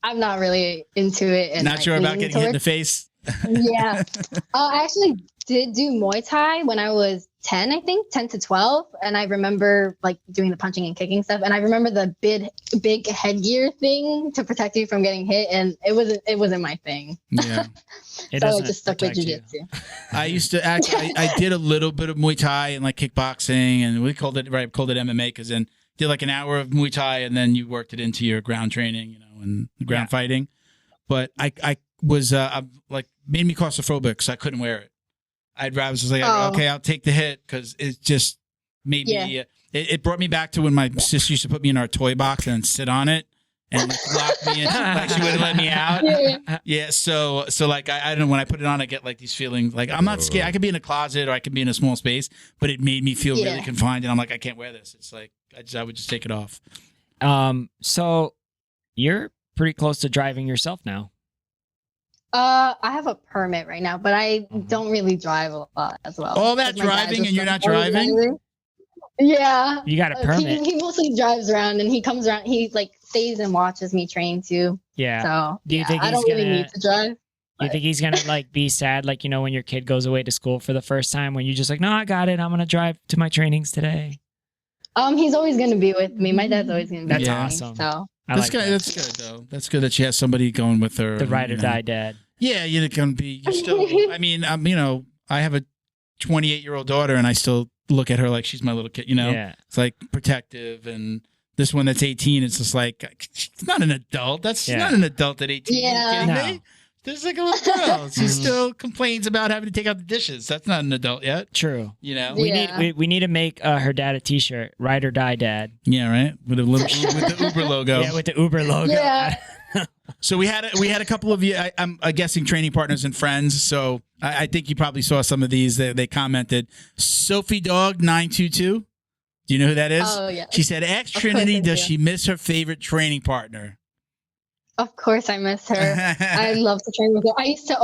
I'm not really into it. And not sure about getting hit in the face. Yeah. I actually did do Muay Thai when I was 10, I think 10 to 12. And I remember like doing the punching and kicking stuff. And I remember the big headgear thing to protect you from getting hit. And it wasn't my thing. Yeah. So I just stuck with jiu-jitsu. I used to I did a little bit of Muay Thai and like kickboxing, and we called it MMA because then did like an hour of Muay Thai and then you worked it into your ground training, you know, and ground fighting. But I was like made me claustrophobic because I couldn't wear it. I was just like, okay, I'll take the hit because it just made me. It brought me back to when my sister used to put me in our toy box and sit on it and like lock me in, like she wouldn't let me out. Yeah. So like I don't know, when I put it on, I get like these feelings like I'm not scared. I could be in a closet or I could be in a small space, but it made me feel really confined, and I'm like, I can't wear this. It's like I would just take it off. So you're pretty close to driving yourself now. I have a permit right now, but I don't really drive a lot as well. All that driving and you're not driving? Yeah. You got a permit. He mostly drives around and he comes around. He like stays and watches me train too. Yeah. So do you think I don't really need to drive. Do you think he's gonna like be sad, like, you know, when your kid goes away to school for the first time, when you're just like, no, I got it, I'm gonna drive to my trainings today? He's always gonna be with me. My dad's always gonna be with awesome. me. So That's good though. That's good that she has somebody going with her. The ride or die dad. Yeah, you're gonna be. You're still. I mean, you know, I have a 28-year-old daughter, and I still look at her like she's my little kid. You know, it's like protective. And this one that's 18, it's just like she's not an adult. She's not an adult at 18. Yeah, are you kidding me? There's like a little girl. She still complains about having to take out the dishes. That's not an adult yet. True. You know, we need to make her dad a T-shirt. Ride or die, dad. Yeah, right. With a little with the Uber logo. Yeah, with the Uber logo. Yeah. So we had a couple of you. I'm guessing training partners and friends. So I think you probably saw some of these. They commented. Sophie Dog 922. Do you know who that is? Oh yeah. She said, "Ask Trinity, does she miss her favorite training partner?" Of course, I miss her. I love to train with her. I used to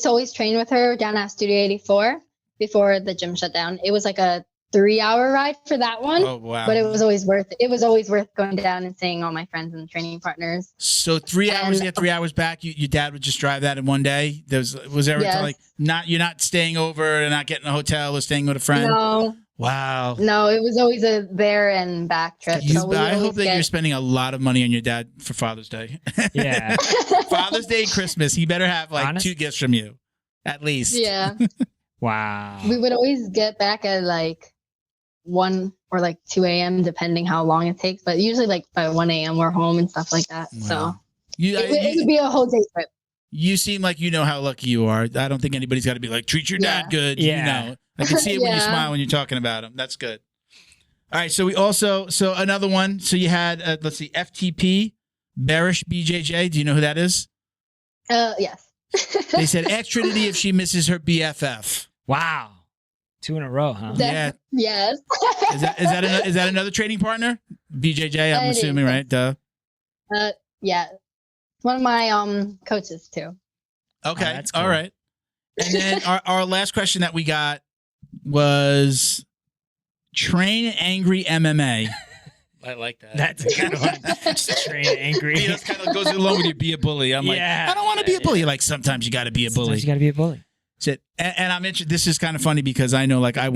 always train with her down at Studio 84 before the gym shut down. It was like a 3-hour ride for that one. Oh wow! But it was always worth it. It was always worth going down and seeing all my friends and training partners. So 3 hours there, 3 hours back. Your dad would just drive that in one day. Was there like you're not staying over and not getting a hotel or staying with a friend? No. Wow. No, it was always a there and back trip. I hope that you're spending a lot of money on your dad for Father's Day. Yeah. Father's Day and Christmas. He better have like 2 gifts from you, at least. Yeah. Wow. We would always get back at like 1 or like 2 a.m. depending how long it takes. But usually like by 1 a.m. we're home and stuff like that. Wow. So it would be a whole day trip. You seem like you know how lucky you are. I don't think anybody's got to be like, treat your dad good. Yeah. You know, I can see it when you smile when you're talking about him. That's good. All right. So so another one. So you had, let's see, FTP, Bearish BJJ. Do you know who that is? Yes. They said, ask Trinity if she misses her BFF. Wow. 2 in a row, huh? Yeah. Yes. Is that another training partner? BJJ, I'm assuming, right? Duh. Yeah. One of my coaches too. Okay. That's cool. All right. And then our last question that we got was train angry MMA. I like that. That's a good one. Just train angry. Yeah, that kind of goes along with you be a bully. I'm like, I don't want to be a bully. Like sometimes you got to be a bully. Sometimes you got to be a bully. And I'm interested. This is kind of funny because I know, like, I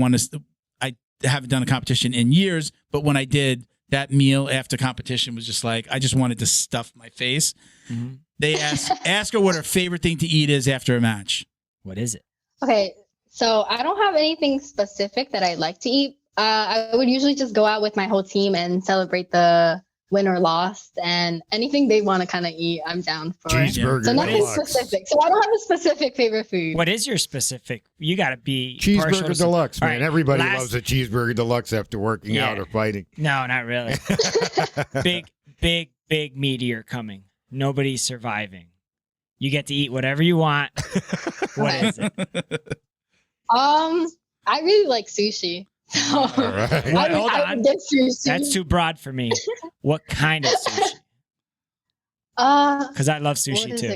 haven't done a competition in years, but when I did, that meal after competition was just like, I just wanted to stuff my face. Mm-hmm. They ask her what her favorite thing to eat is after a match. What is it? Okay, so I don't have anything specific that I like to eat. I would usually just go out with my whole team and celebrate the win or loss, and anything they want to kind of eat, I'm down for. Cheeseburger. So nothing specific. So I don't have a specific favorite food. What is your specific? You got to be cheeseburger deluxe, man. Right, everybody loves a cheeseburger deluxe after working out or fighting. No, not really. big meteor coming. Nobody's surviving. You get to eat whatever you want. What is it? I really like sushi. So right. Hold on. I would get sushi. That's too broad for me. What kind of sushi? Because I love sushi too.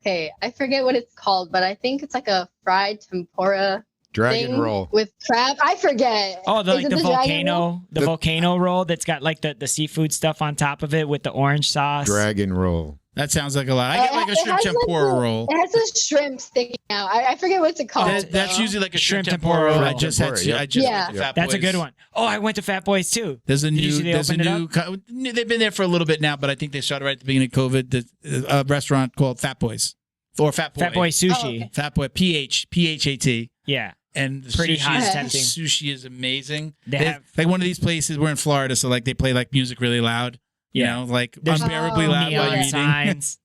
Okay, I forget what it's called, but I think it's like a fried tempura Dragon thing roll. with crab. I forget. Oh, Is it the dragon roll? volcano roll that's got like the seafood stuff on top of it with the orange sauce. Dragon roll. That sounds like a lot. I get like a shrimp has, tempura roll. It has a shrimp sticking out. I forget what's it called. That's though. usually like a shrimp Shrimp tempura roll. tempura I roll. just had. Tempura, I just yeah. went to Fat That's a Boys. good one. Oh, I went to Fat Boys too. There's a Did you new. see they There's a opened new. They've been there for a little bit now, but I think they started right at the beginning of COVID. A restaurant called Fat Boys, or Fat Boy. Fat Boy sushi. Oh, okay. Fat Boy. PHAT. Yeah. And the Pretty sushi hot is, tempting. sushi is amazing. They They- have- like one of these places. We're in Florida, so like they play like music really loud. You Yeah. know, like There's unbearably loud while Neon you're eating. signs.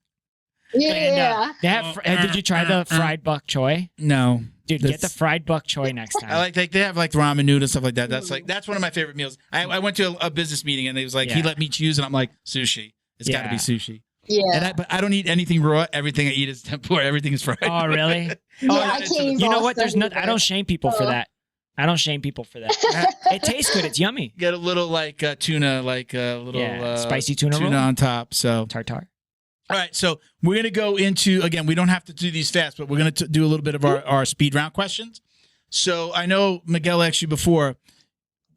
Yeah. And, they have. Did you try the fried bok choy? No, Dude, get the fried bok choy next time. I like they have like ramen noodles and stuff like that. That's one of my favorite meals. I went to a business meeting and it was like he Yeah. let me choose and I'm like sushi. It's got to be Yeah. sushi. Yeah. But I don't eat anything raw. Everything I eat is tempura. Everything is fried. Oh, really? Yeah, Oh, I it's- can't eat You know raw what? There's stuff not. I either. don't shame people for Oh. that. I don't shame people for that. It tastes good. It's yummy. Get a little like tuna, like a little Spicy tuna roll? on top. So Tartar. all right, so we're going to go into, again, we don't have to do these fast, but we're going to do a little bit of our speed round questions. So I know Miguel asked you before.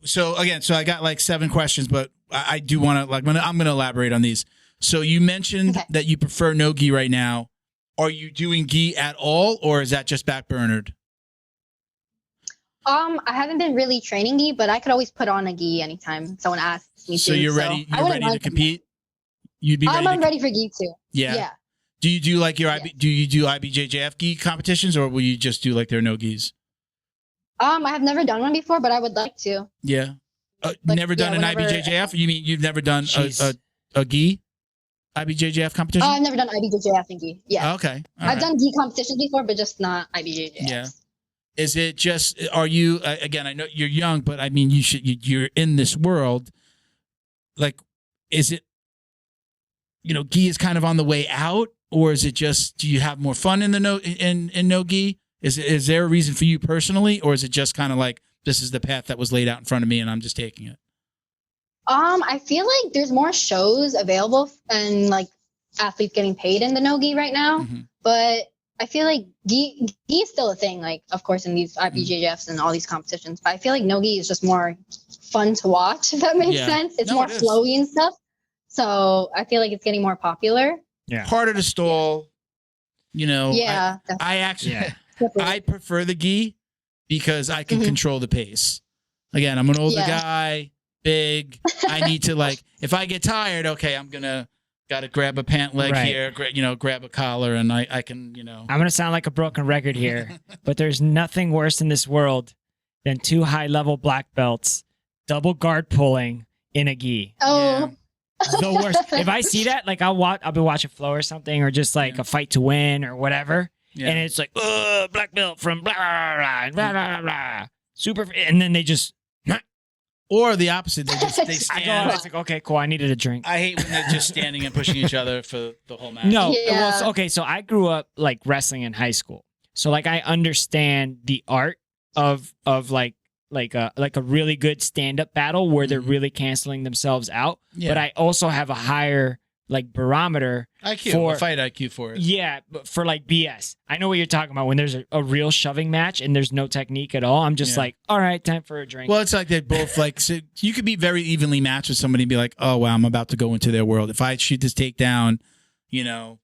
So again, I got like 7 questions, but I do want to, I'm going to elaborate on these. So you mentioned that you prefer no gi right now. Are you doing gi at all, or is that just backburnered? I haven't been really training gi, but I could always put on a gi anytime someone asks me So to. you're ready, I you're wouldn't ready to mind compete? You'd be ready I'm to ready for gi too. Yeah. Yeah. Do you do like your Yeah. do you do IBJJF gi competitions, or will you just do like their no gis? I have never done one before, but I would like to. Yeah. Like, Never done an whenever- IBJJF? You mean you've never done Jeez. a gi IBJJF competition? I've never done IBJJF and gi. Yeah. Okay. All I've right. done gi competitions before, but just not IBJJF. Yeah. Is it just, are you, again, I know you're young, but I mean, you're in this world. Like, is it, gi is kind of on the way out, or is it just, do you have more fun in the in no gi? Is there a reason for you personally, or is it just kind of like, this is the path that was laid out in front of me and I'm just taking it? I feel like there's more shows available and like athletes getting paid in the no gi right now, Mhm. but I feel like gi is still a thing. Like, of course, in these IBJJFs and all these competitions, but I feel like no gi is just more fun to watch. If that makes Yeah. sense, it's No, more it is. flowy and stuff. So I feel like it's getting more popular. Yeah. Harder to stall, Yeah, I actually, Yeah. definitely. I prefer the gi because I can Mhm. control the pace. Again, I'm an older Yeah. guy, big. I need to if I get tired, okay, got to grab a pant leg Right. here, grab a collar, and I can, I'm gonna sound like a broken record here, but there's nothing worse in this world than 2 high-level black belts double guard pulling in a gi. Oh, The worst. If I see that, like I'll be watching Flow or something, or just like Yeah. a fight to win or whatever, yeah. and it's like, black belt from blah blah blah blah blah blah, super, and then they just, Or the opposite, they I go, stand. it's like, okay, cool, I needed a drink. I hate when they're just standing and pushing each other for the whole match. No, Yeah. well, okay, so I grew up like wrestling in high school, so like I understand the art of like a really good stand-up battle where they're Mhm. really canceling themselves out. Yeah. But I also have a higher like barometer. IQ, a fight IQ for it. Yeah, but for like BS. I know what you're talking about when there's a real shoving match and there's no technique at all. I'm just Yeah. like, all right, time for a drink. Well, it's like they both so you could be very evenly matched with somebody and be like, oh wow, I'm about to go into their world. If I shoot this takedown, I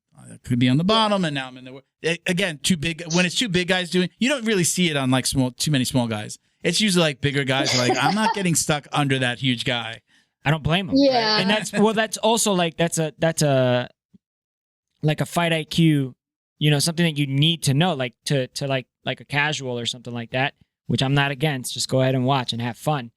could be on the bottom and now I'm in the world. Again, too big. When it's two big guys doing, you don't really see it on like too many small guys. It's usually like bigger guys are like, I'm not getting stuck under that huge guy. I don't blame them. Yeah. And that's also like that's a like a fight IQ, something that you need to know, like to like a casual or something like that, which I'm not against. Just go ahead and watch and have fun.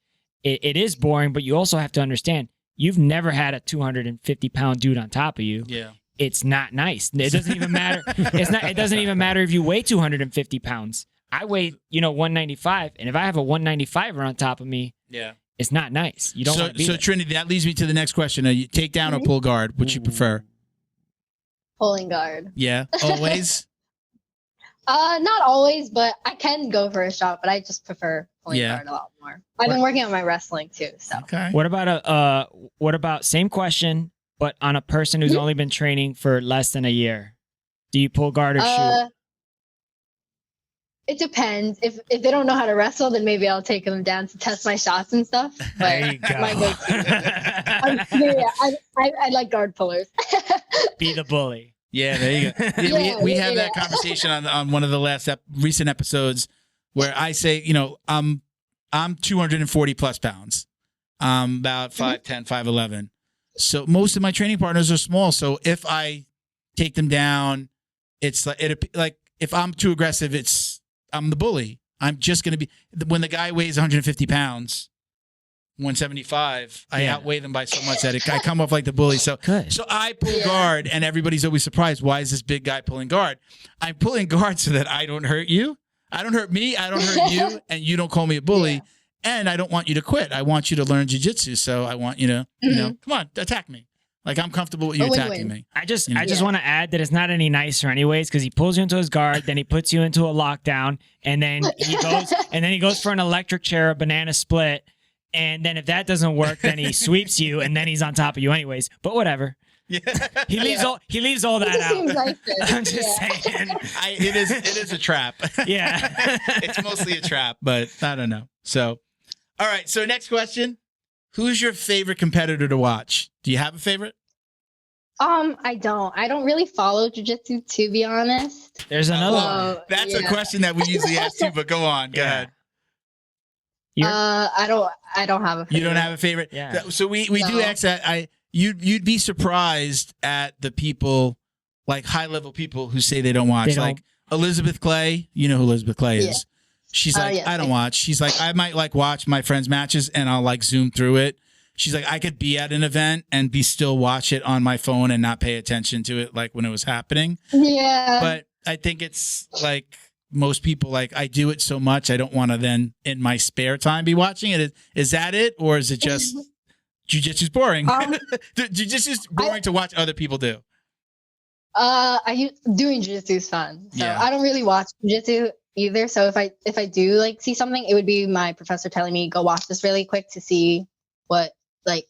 It is boring, but you also have to understand you've never had a 250-pound dude on top of you. Yeah. It's not nice. It doesn't even matter. It doesn't even matter if you weigh 250 pounds. I weigh 195, and if I have a 195er on top of me, Yeah. it's not nice. You don't want to be So there. Trinity, that leads me to the next question. You take down or pull guard, which you prefer? pulling guard. Yeah, always. Not always, but I can go for a shot, but I just prefer pulling Yeah. guard a lot more. I've been working on my wrestling too, so. Okay. What about same question, but on a person who's only been training for less than a year? Do you pull guard or shoot? It depends. If they don't know how to wrestle, then maybe I'll take them down to test my shots and stuff. But There you go. I like guard pullers. Be the bully. Yeah, there you go. We have that conversation on one of the last recent episodes where I say, I'm 240 plus pounds. I'm about 5'10", 5'11". So most of my training partners are small. So if I take them down, it's like if I'm too aggressive, I'm the bully. I'm just going to be, when the guy weighs 150 pounds, 175, I outweigh them by so much that I come off like the bully. So I pull guard, and everybody's always surprised. Why is this big guy pulling guard? I'm pulling guard so that I don't hurt you. I don't hurt me. I don't hurt you. And you don't call me a bully. Yeah. And I don't want you to quit. I want you to learn jiu-jitsu. So I want you to, come on, attack me. Like, I'm comfortable with you attacking me. I just want to add that it's not any nicer anyways, because he pulls you into his guard, then he puts you into a lockdown, and then he goes for an electric chair, a banana split, and then if that doesn't work, then he sweeps you, and then he's on top of you anyways. But whatever. Yeah. He leaves all that out. Like I'm just saying. It is a trap. Yeah. It's mostly a trap, but I don't know. So, all right. So next question. Who's your favorite competitor to watch? Do you have a favorite? I don't really follow jiu-jitsu, to be honest. There's another one. That's a question that we usually ask you, but go on. Go ahead. I don't have a favorite. You don't have a favorite? Yeah. So we do ask that. You'd be surprised at the people, like high-level people who say they don't watch. Like Elizabeth Clay. You know who Elizabeth Clay is. Yeah. She's like, I don't watch. She's like, I might watch my friends' matches and I'll zoom through it. She's like, I could be at an event and still watch it on my phone and not pay attention to it when it was happening. Yeah. But I think it's like most people, I do it so much, I don't want to then in my spare time be watching it. Is that it? Or is it just jiu-jitsu's boring? Jiu-jitsu's boring to watch other people do. Doing jiu-jitsu is fun. So I don't really watch jiu-jitsu either. So if I do see something, it would be my professor telling me, go watch this really quick to see what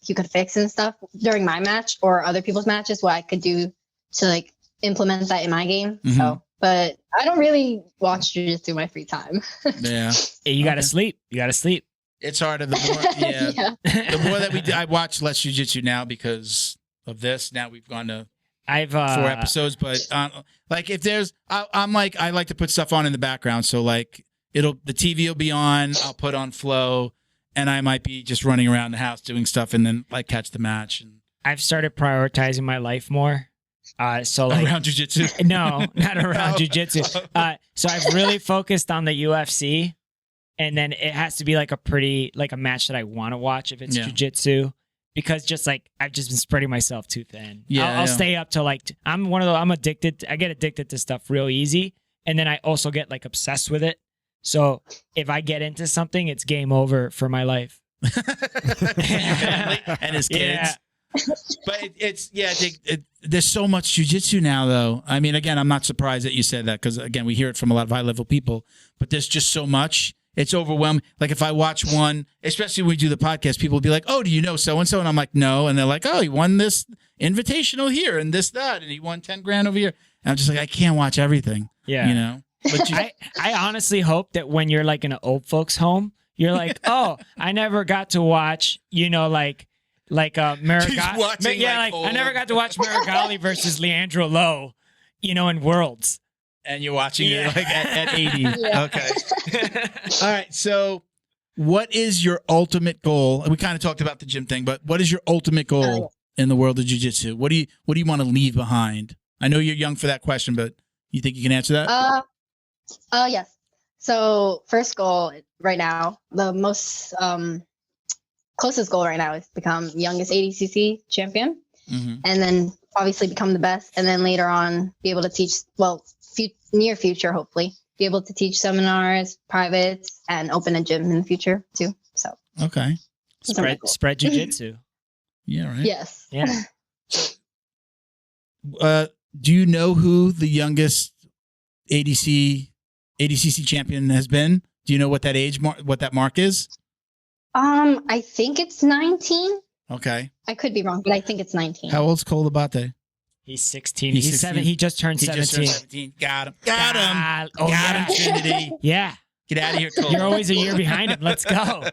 you could fix and stuff during my match or other people's matches, what I could do to implement that in my game. Mm-hmm. So, but I don't really watch jiu-jitsu in my free time. Yeah. You gotta sleep. It's harder the more the more that I watch less jiu-jitsu now because of this. Now we've gone to 4 episodes, but if there's, I like to put stuff on in the background. So the TV will be on, I'll put on flow, and I might be just running around the house doing stuff and then catch the match. And I've started prioritizing my life more. So around jiu-jitsu? No, not around jiu-jitsu. So I've really focused on the UFC, and then it has to be a match that I want to watch if it's jiu-jitsu. Because I've just been spreading myself too thin. Yeah, I'll stay up till I'm addicted. I get addicted to stuff real easy, and then I also get obsessed with it. So if I get into something, it's game over for my life. And his kids. Yeah. But there's so much jiu-jitsu now, though. I mean, again, I'm not surprised that you said that because again, we hear it from a lot of high-level people. But there's just so much. It's overwhelming. If I watch one, especially when we do the podcast, people will be like, oh, do you know so-and-so? And I'm like, no. And they're like, oh, he won this invitational here and this, that, and he won 10 grand over here. And I'm just like, I can't watch everything. Yeah. But I honestly hope that when you're in an old folks home, you're like, oh, I never got to watch, Marigali. I never got to watch Marigali versus Leandro Lowe, in Worlds. And you're watching it at 80. Yeah. Okay. All right. So what is your ultimate goal? We kind of talked about the gym thing, but what is your ultimate goal in the world of jiu-jitsu? What do you want to leave behind? I know you're young for that question, but you think you can answer that? Yes. So first goal right now, the most closest goal right now is to become youngest ADCC champion. Mm-hmm. And then obviously become the best. And then later on be able to teach, near future, hopefully, be able to teach seminars, privates, and open a gym in the future too. So okay, spread jiu-jitsu. Yeah, right. Yes. Yeah. Do you know who the youngest ADCC champion has been? Do you know what that mark is? I think it's 19. Okay. I could be wrong, but I think it's 19. How old's Cole Abate? He's 16. He's 7. He just turned 17. Got him. Got him. Oh, Got him, Trinity. Yeah. Get out of here, Cole. You're always a year behind him. Let's go.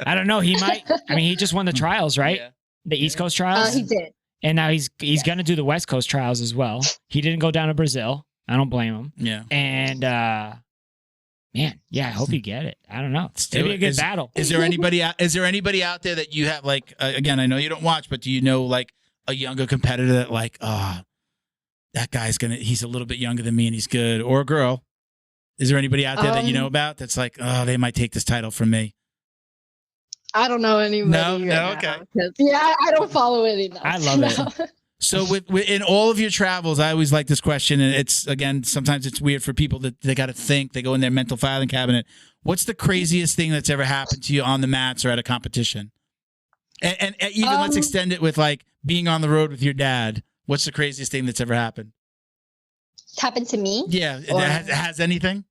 I don't know. He might. I mean, he just won the trials, right? Yeah. The East Coast trials. He did. And now he's gonna do the West Coast trials as well. He didn't go down to Brazil. I don't blame him. Yeah. And man, yeah, I hope you get it. I don't know. It's Maybe a good battle. Is there anybody out there that you have like again? I know you don't watch, but do you know like a younger competitor that like that guy's he's a little bit younger than me and he's good, or a girl? Is there anybody out there that you know about that's like, oh, they might take this title from me? I don't know anybody. No, okay. Yeah, I don't follow it enough. I love it. So with in all of your travels, I always like this question, and it's again sometimes it's weird for people that they got to think. They go in their mental filing cabinet. What's the craziest thing that's ever happened to you on the mats or at a competition? And even let's extend it with like being on the road with your dad. What's the craziest thing that's ever happened? Happened to me? Yeah, has anything?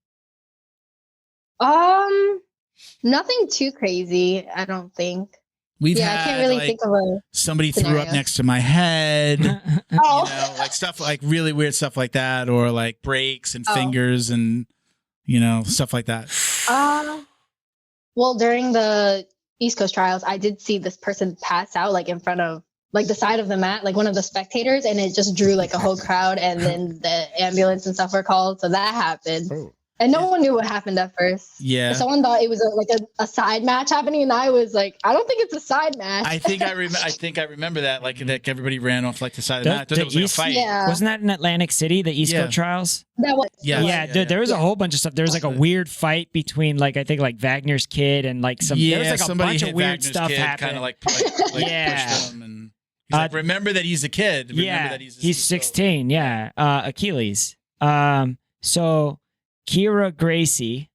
Nothing too crazy, I don't think. We've I had, can't really like, think of a somebody scenario. threw up next to my head. Like stuff like really weird stuff like that, or like breaks and fingers and stuff like that. Well, during the East Coast trials, I did see this person pass out like in front of like the side of the mat, like one of the spectators, and it just drew like a whole crowd, and then the ambulance and stuff were called. So that happened. And no one knew what happened at first. Yeah. Someone thought it was a side match happening, and I was like, I don't think it's a side match. I think I remember that. Like everybody ran off like the side of the mat. I thought it was like a fight. Yeah. Wasn't that in Atlantic City, the East Coast trials? That was. Yeah. There was a whole bunch of stuff. There was like a weird fight between like I think like Wagner's kid and like some. There was like a bunch of weird stuff happening. Kind of like pushed him and he's like, remember that he's a kid. Remember that he's 16. Yeah. Achilles. So Kira Gracie,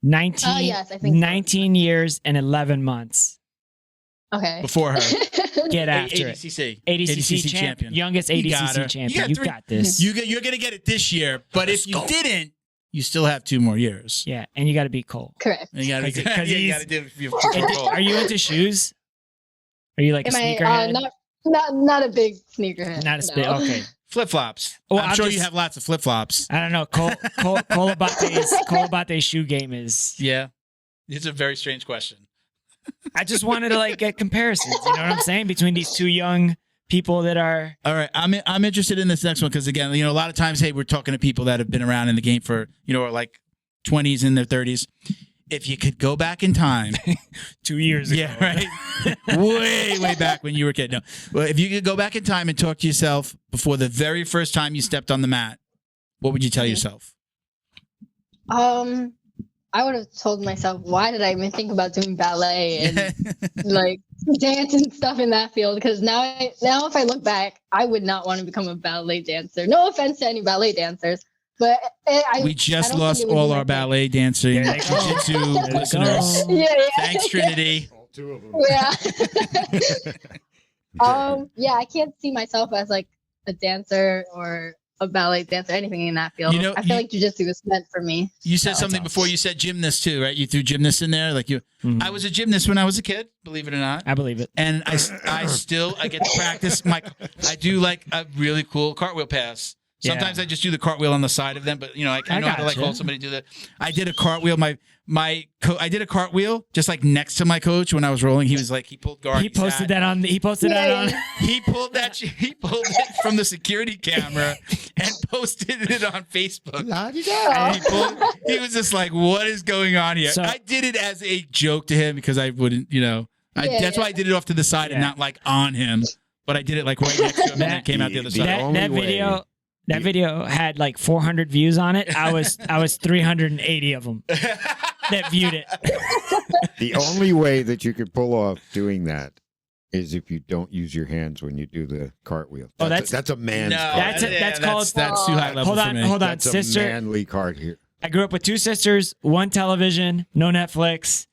19 years and 11 months. Okay. Before her. Get after it. ADCC champion. Youngest ADCC champion. You got this. You're going to get it this year, but if you didn't, you still have 2 more years. Yeah, and you got to beat Cole. Correct. You got to do Cole. Are you into shoes? Are you like a sneakerhead? Not a big sneakerhead. Not a big. Okay. Flip-flops. Well, I'm sure you have lots of flip-flops. I don't know. Cole Abate's shoe game is... Yeah. It's a very strange question. I just wanted to like get comparisons. You know what I'm saying? Between these 2 young people that are... All right. I'm interested in this next one because, again, a lot of times, hey, we're talking to people that have been around in the game for, or like 20s in their 30s. If you could go back in time 2 years ago. Yeah, right. way back when you were a kid. No. Well, if you could go back in time and talk to yourself before the very first time you stepped on the mat, what would you tell yourself? I would have told myself, why did I even think about doing ballet and like dance and stuff in that field? Because now if I look back, I would not want to become a ballet dancer. No offense to any ballet dancers. But we just lost all our ballet dancing jiu-jitsu listeners. Yeah. Thanks, Trinity. All 2 of them. Yeah. I can't see myself as like a dancer or a ballet dancer, anything in that field. I feel like jiu-jitsu was meant for me. You said something before. You said gymnast too, right? You threw gymnast in there, like you. Mm-hmm. I was a gymnast when I was a kid. Believe it or not, I believe it. And I get to practice. I do like a really cool cartwheel pass. Sometimes I just do the cartwheel on the side of them, but I know how to like hold somebody do that. I did a cartwheel. I did a cartwheel just like next to my coach when I was rolling. He was like, he pulled guard. He posted that on. He pulled it from the security camera and posted it on Facebook. And he was just like, "What is going on here?" So, I did it as a joke to him because I wouldn't, that's why I did it off to the side and not like on him. But I did it like right next to him and it came out the other side. That video had like 400 views on it. I was 380 of them that viewed it. The only way that you could pull off doing that is if you don't use your hands when you do the cartwheel. That's a man's card. That's too high level for me. Hold on, that's sister. a manly card here. I grew up with 2 sisters, 1 television, no Netflix.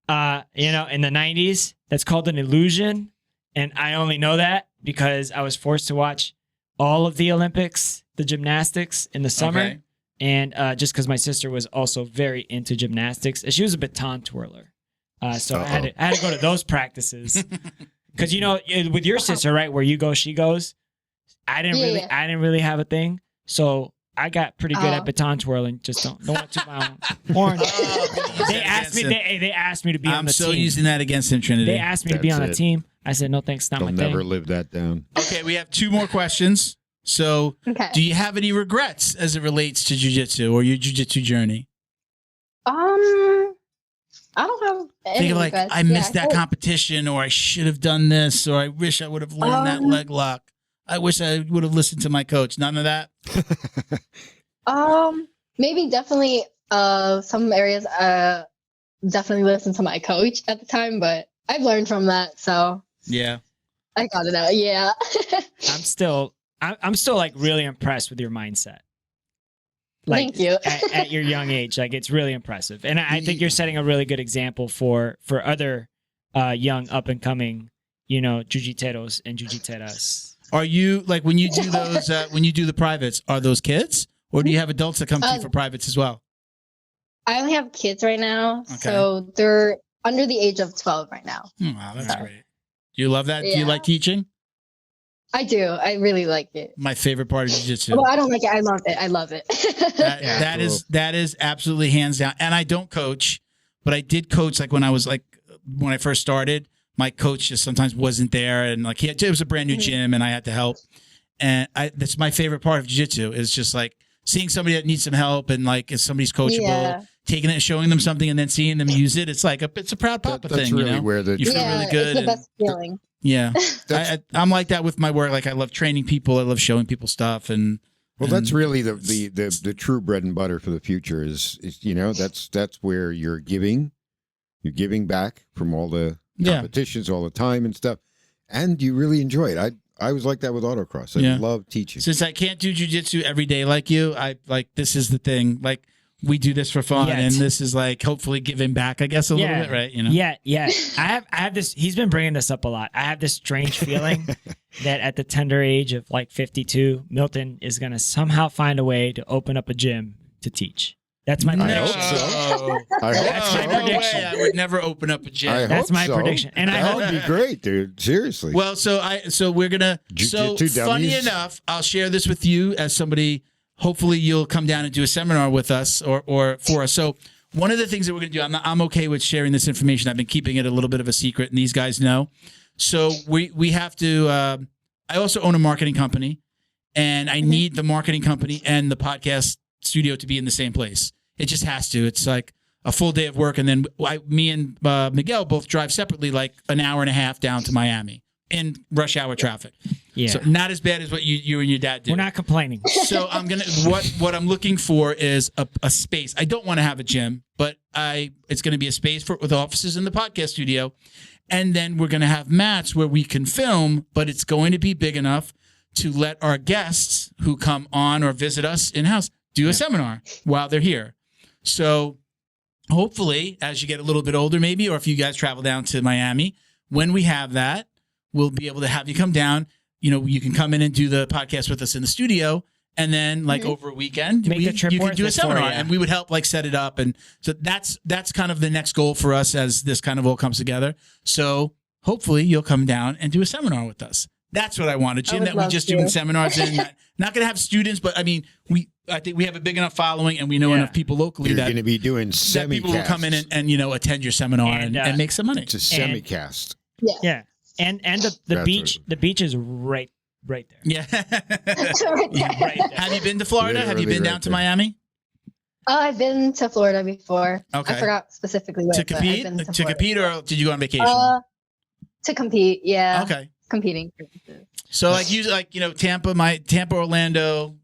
In the 90s, that's called an illusion, and I only know that because I was forced to watch all of the Olympics, the gymnastics in the summer, and just because my sister was also very into gymnastics, she was a baton twirler, so I had to go to those practices. Because with your sister, right, where you go, she goes. I didn't really have a thing. So I got pretty good at baton twirling. Just don't want to my own horn. They asked me to be on the team. I'm so using that against him, Trinity. They asked me to be on the team. I said, no, thanks, not my thing. They'll never live that down. Okay, we have 2 more questions. So, do you have any regrets as it relates to jiu-jitsu or your jiu-jitsu journey? I don't have any regrets. I missed that competition, or I should have done this, or I wish I would have learned that leg lock. I wish I would have listened to my coach. None of that? Maybe definitely some areas definitely listened to my coach at the time, but I've learned from that, so yeah. I got it out. Yeah. I'm still like really impressed with your mindset. Like, thank you. at your young age, like it's really impressive. And I think you're setting a really good example for other young up and coming, jiu-jiteros and jiu-jiteras. Are you like when you do those when you do the privates, are those kids, or do you have adults that come to you for privates as well? I only have kids right now, so they're under the age of 12 right now. Wow, that's great. Do you love that? Yeah. Do you like teaching? I do. I really like it. My favorite part of jiu-jitsu. Well, I don't like it. I love it. I love it. that is absolutely hands down. And I don't coach, but I did coach when I first started. My coach just sometimes wasn't there, and like it was a brand new gym, and I had to help. And that's my favorite part of jiu-jitsu is just like seeing somebody that needs some help, and like if somebody's coachable, taking it, showing them something, and then seeing them use it. It's like it's a proud papa thing. Really where you feel really good. It's the best feeling. Yeah, I'm like that with my work. Like I love training people. I love showing people stuff, and that's really the true bread and butter for the future. Is that's where you're giving back from all the competitions all the time and stuff, and you really enjoy it. I was like that with autocross. I love teaching. Since I can't do jiu-jitsu every day like you, I like this is the thing. Like we do this for fun, and this is like hopefully giving back, I guess, a little bit, right? Yeah. I have this. He's been bringing this up a lot. I have this strange feeling that at the tender age of like 52, Milton is going to somehow find a way to open up a gym to teach. That's my prediction. I hope so. That's my prediction. I would never open up a gym. That's my prediction. And that would be great, dude. Seriously. Well, so we're gonna. Jiu-Jitsu so funny Dummies. enough, I'll share this with you as somebody. Hopefully, you'll come down and do a seminar with us or for us. So one of the things that we're gonna do, I'm okay with sharing this information. I've been keeping it a little bit of a secret, and these guys know. So we have to. I also own a marketing company, and I need the marketing company and the podcast studio to be in the same place. It just has to. It's like a full day of work, and then me and Miguel both drive separately, like an hour and a half down to Miami in rush hour traffic. Yeah, so not as bad as what you and your dad do. We're not complaining. So I'm gonna what I'm looking for is a space. I don't want to have a gym, but it's gonna be a space with offices in the podcast studio, and then we're gonna have mats where we can film, but it's going to be big enough to let our guests who come on or visit us in house do a seminar while they're here. So hopefully, as you get a little bit older, maybe, or if you guys travel down to Miami, when we have that, we'll be able to have you come down. You can come in and do the podcast with us in the studio, and then over a weekend, you can do a seminar, and we would help set it up. And so that's kind of the next goal for us as this kind of all comes together. So hopefully, you'll come down and do a seminar with us. That's what I want, a gym that we just do seminars in. Not going to have students, but I mean, I think we have a big enough following, and we know enough people locally that you're going to be doing that people will come in and attend your seminar and make some money. It's a semi-cast. Yeah, and the beach is right there. Yeah. Right there. Have you been to Florida? Have you been down to Miami? I've been to Florida before. Okay. I forgot specifically where. To compete? To compete, or did you go on vacation? To compete, yeah. Okay. Competing. So Tampa, Orlando,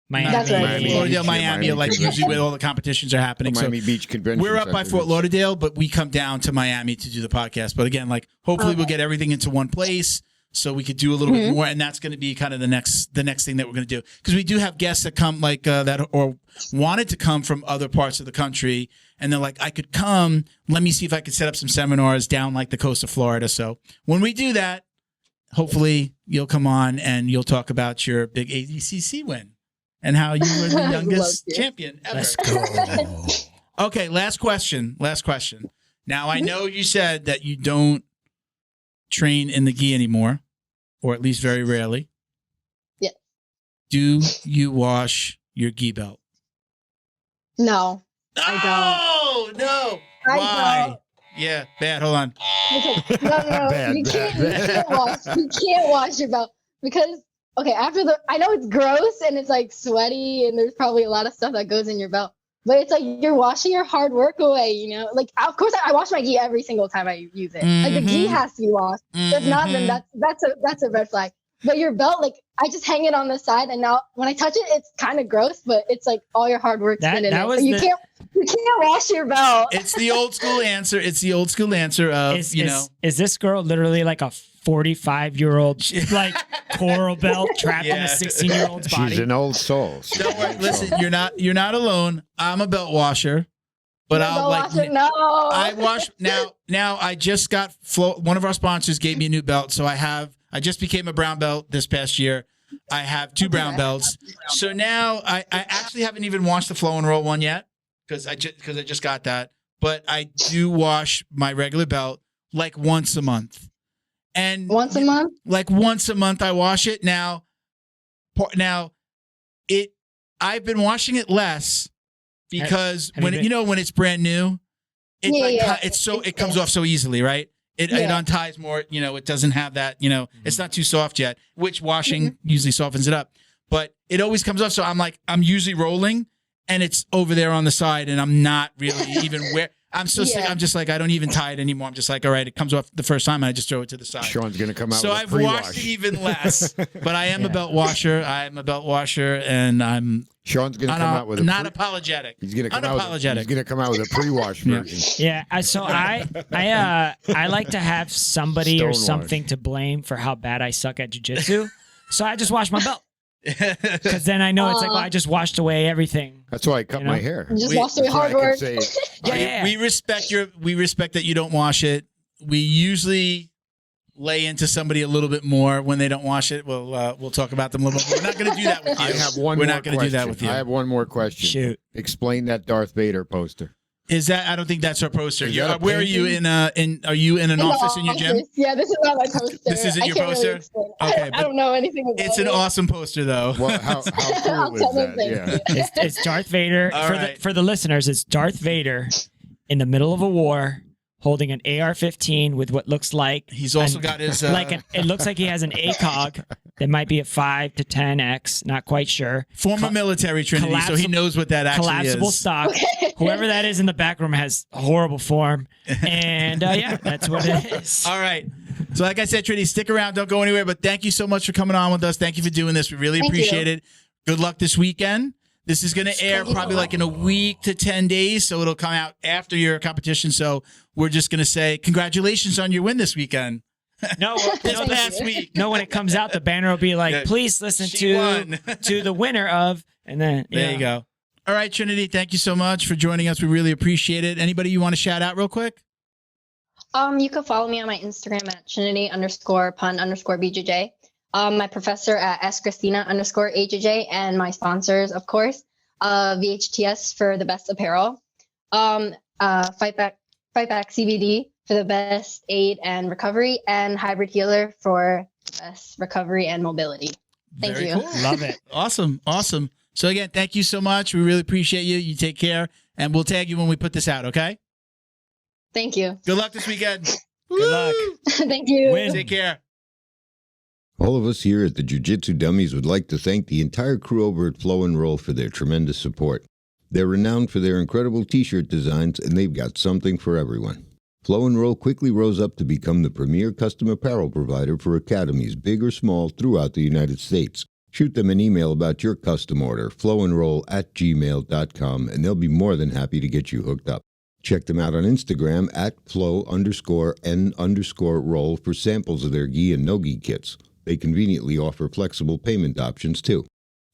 Miami. That's right. Miami are usually where all the competitions are happening. Miami Beach Convention. We're up by Fort Lauderdale, but we come down to Miami to do the podcast. But again, hopefully we'll get everything into one place so we could do a little bit more, and that's going to be kind of the next thing that we're going to do, because we do have guests that come that or wanted to come from other parts of the country, and they're like, I could come. Let me see if I could set up some seminars down the coast of Florida. So when we do that, hopefully you'll come on and you'll talk about your big Adcc win and how you were the youngest champion ever. Let's go. Okay, last question. Now, I know you said that you don't train in the gi anymore, or at least very rarely. Do you wash your gi belt? No. Oh, no. I Why? don't. Yeah, bad. Hold on. Okay. No. Bad, you bad, can't wash your belt because I know it's gross and it's like sweaty and there's probably a lot of stuff that goes in your belt. But it's like you're washing your hard work away, you know? Like, of course, I wash my gi every single time I use it. Like, the gi has to be washed. If not, then that's a red flag. But your belt, like, I just hang it on the side, and now when I touch it, it's kind of gross, but it's like all your hard work's been in it. So you can't wash your belt. It's the old school answer. It's the old school answer of, Is this girl literally like a 45-year-old like coral belt trapped in a 16-year-old's body? She's an old soul. Don't worry. Listen, you're not alone. I'm a belt washer, but I wash now. I just got one of our sponsors gave me a new belt, so I just became a brown belt this past year. I have 2 brown belts, so now I actually haven't even washed the flow and roll one yet because I just got that. But I do wash my regular belt like once a month. And once a month? Like once a month I wash it. Now I've been washing it less because when it's brand new, it comes off so easily, right? It unties more, it doesn't have that, it's not too soft yet, which washing usually softens it up. But it always comes off, so I'm usually rolling and it's over there on the side and I'm not really even I'm so sick. I'm just like, I don't even tie it anymore. I'm just like, all right, it comes off the first time and I just throw it to the side. Sean's going to come out so with I've washed it even less, but I am a belt washer. I'm a belt washer and Sean's going to come out with not apologetic. He's going to come out with a pre-wash version. Yeah. So I like to have somebody or something to blame for how bad I suck at jiu-jitsu. So I just wash my belt. Because then I know it's like, well, I just washed away everything. That's why I cut my hair. You just washed away hard work. We respect that you don't wash it. We usually lay into somebody a little bit more when they don't wash it. We'll talk about them a little bit. We're not going to do that with you. We're not going to do that with you. I have one more question. Shoot. Explain that Darth Vader poster. Is that? I don't think that's our poster. Where are you are you in an office in your gym? Yeah, this is not my poster. This isn't your poster? Really okay. I don't know anything about it. It's an awesome poster though. Well, how cool is that? Yeah. It's Darth Vader. For the listeners, it's Darth Vader in the middle of a war holding an AR-15 with what looks like he's also got his it looks like he has an ACOG that might be a 5 to 10x, not quite sure. Former military Trinity, so he knows what that actually collapsible is. Stock. Whoever that is in the back room has horrible form, and that's what it is. All right. So like I said, Trinity, stick around, don't go anywhere. But thank you so much for coming on with us. Thank you for doing this. We really appreciate it. Good luck this weekend. This is going to air probably like in a week to 10 days, so it'll come out after your competition. So we're just going to say congratulations on your win this weekend. Last week. No, when it comes out, the banner will be like, please listen to the winner of, and then there you go. All right, Trinity, thank you so much for joining us. We really appreciate it. Anybody you want to shout out real quick? You can follow me on my Instagram at Trinity_pun_BJJ. My professor at SChristina_HJ, and my sponsors, of course, VHTS for the best apparel, Fightback CBD for the best aid and recovery, and Hybrid Healer for best recovery and mobility. Thank you. Cool. Love it. Awesome. So again, thank you so much. We really appreciate you. You take care, and we'll tag you when we put this out, okay? Thank you. Good luck this weekend. Good luck. Thank you. Take care. All of us here at the Jiu-Jitsu Dummies would like to thank the entire crew over at Flow and Roll for their tremendous support. They're renowned for their incredible t-shirt designs, and they've got something for everyone. Flow and Roll quickly rose up to become the premier custom apparel provider for academies, big or small, throughout the United States. Shoot them an email about your custom order, flowandroll@gmail.com, and they'll be more than happy to get you hooked up. Check them out on Instagram at flow_n_roll for samples of their gi and no-gi kits. They conveniently offer flexible payment options, too.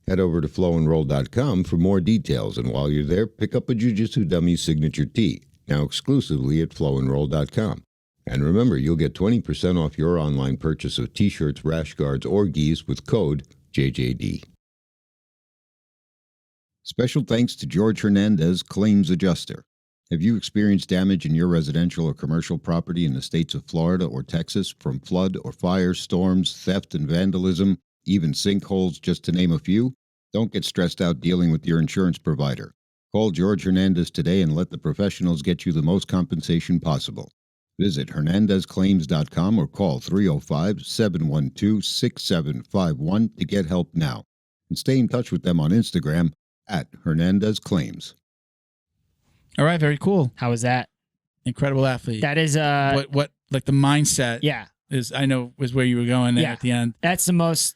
Head over to flowandroll.com for more details, and while you're there, pick up a Jiu-Jitsu Dummies signature tee, now exclusively at flowandroll.com. And remember, you'll get 20% off your online purchase of t-shirts, rash guards, or gis with code JJD. Special thanks to George Hernandez, Claims Adjuster. Have you experienced damage in your residential or commercial property in the states of Florida or Texas from flood or fire, storms, theft, and vandalism? even sinkholes, just to name a few. Don't get stressed out dealing with your insurance provider. Call George Hernandez today and let the professionals get you the most compensation possible. Visit HernandezClaims.com or call 305-712-6751 to get help now. And stay in touch with them on Instagram at Hernandez Claims. All right, very cool. How was that? Incredible athlete. That is what like the mindset yeah. is, I know, was where you were going there Yeah. at the end. That's the most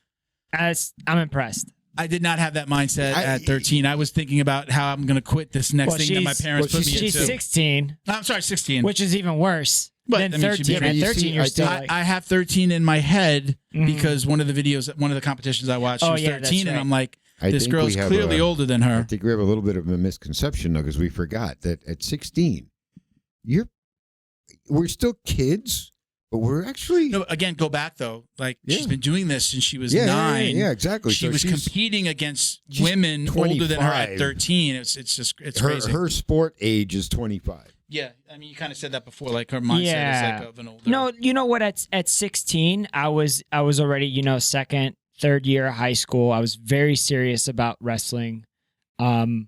I'm impressed. I did not have that mindset at 13. I was thinking about how I'm going to quit this next thing that my parents put me into. She's 16. I'm sorry, 16. Which is even worse But, than I mean, 13. At 13, you're still like... I have 13 in my head Mhm. because one of the competitions I watched, she was 13, that's and right. I'm like, this think girl's we have clearly older than I her. think we have a little bit of a misconception, though, because we forgot that at 16, we're still kids, but we're actually... No, again, go back, though. Like, Yeah. she's been doing this since she was Yeah, 9. yeah, exactly. She So was she's competing against she's women older than her at 25. 13. It's crazy. Her sport age is 25. Yeah, I mean, you kind of said that before. Like, her mindset is like of an older... No, you know what? At 16, I was already, second, third year of high school. I was very serious about wrestling. I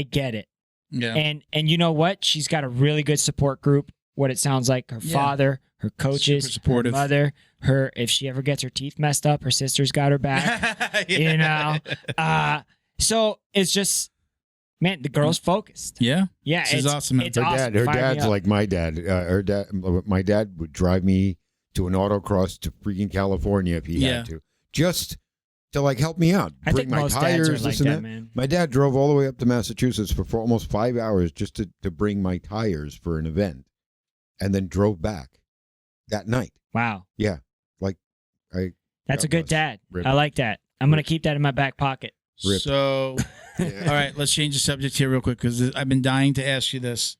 get it. Yeah. And you know what? She's got a really good support group. What it sounds like, her father, her coaches, Super supportive. her mother, if she ever gets her teeth messed up, her sister's got her back. You know? So it's just, man, the girl's focused. Yeah. Yeah. She's awesome. It's Her awesome. her Fired me dad's up. like my dad. My dad would drive me to an autocross to freaking California if he had to, just to like help me out, I bring think my most tires, dads are like this and that, that. man. My dad drove all the way up to Massachusetts for almost 5 hours just to bring my tires for an event, and then drove back that night. Wow. Yeah, like That's a God good bless. dad. Rip. I like that. I'm going to keep that in my back pocket. Rip. So, all right, let's change the subject here real quick because I've been dying to ask you this.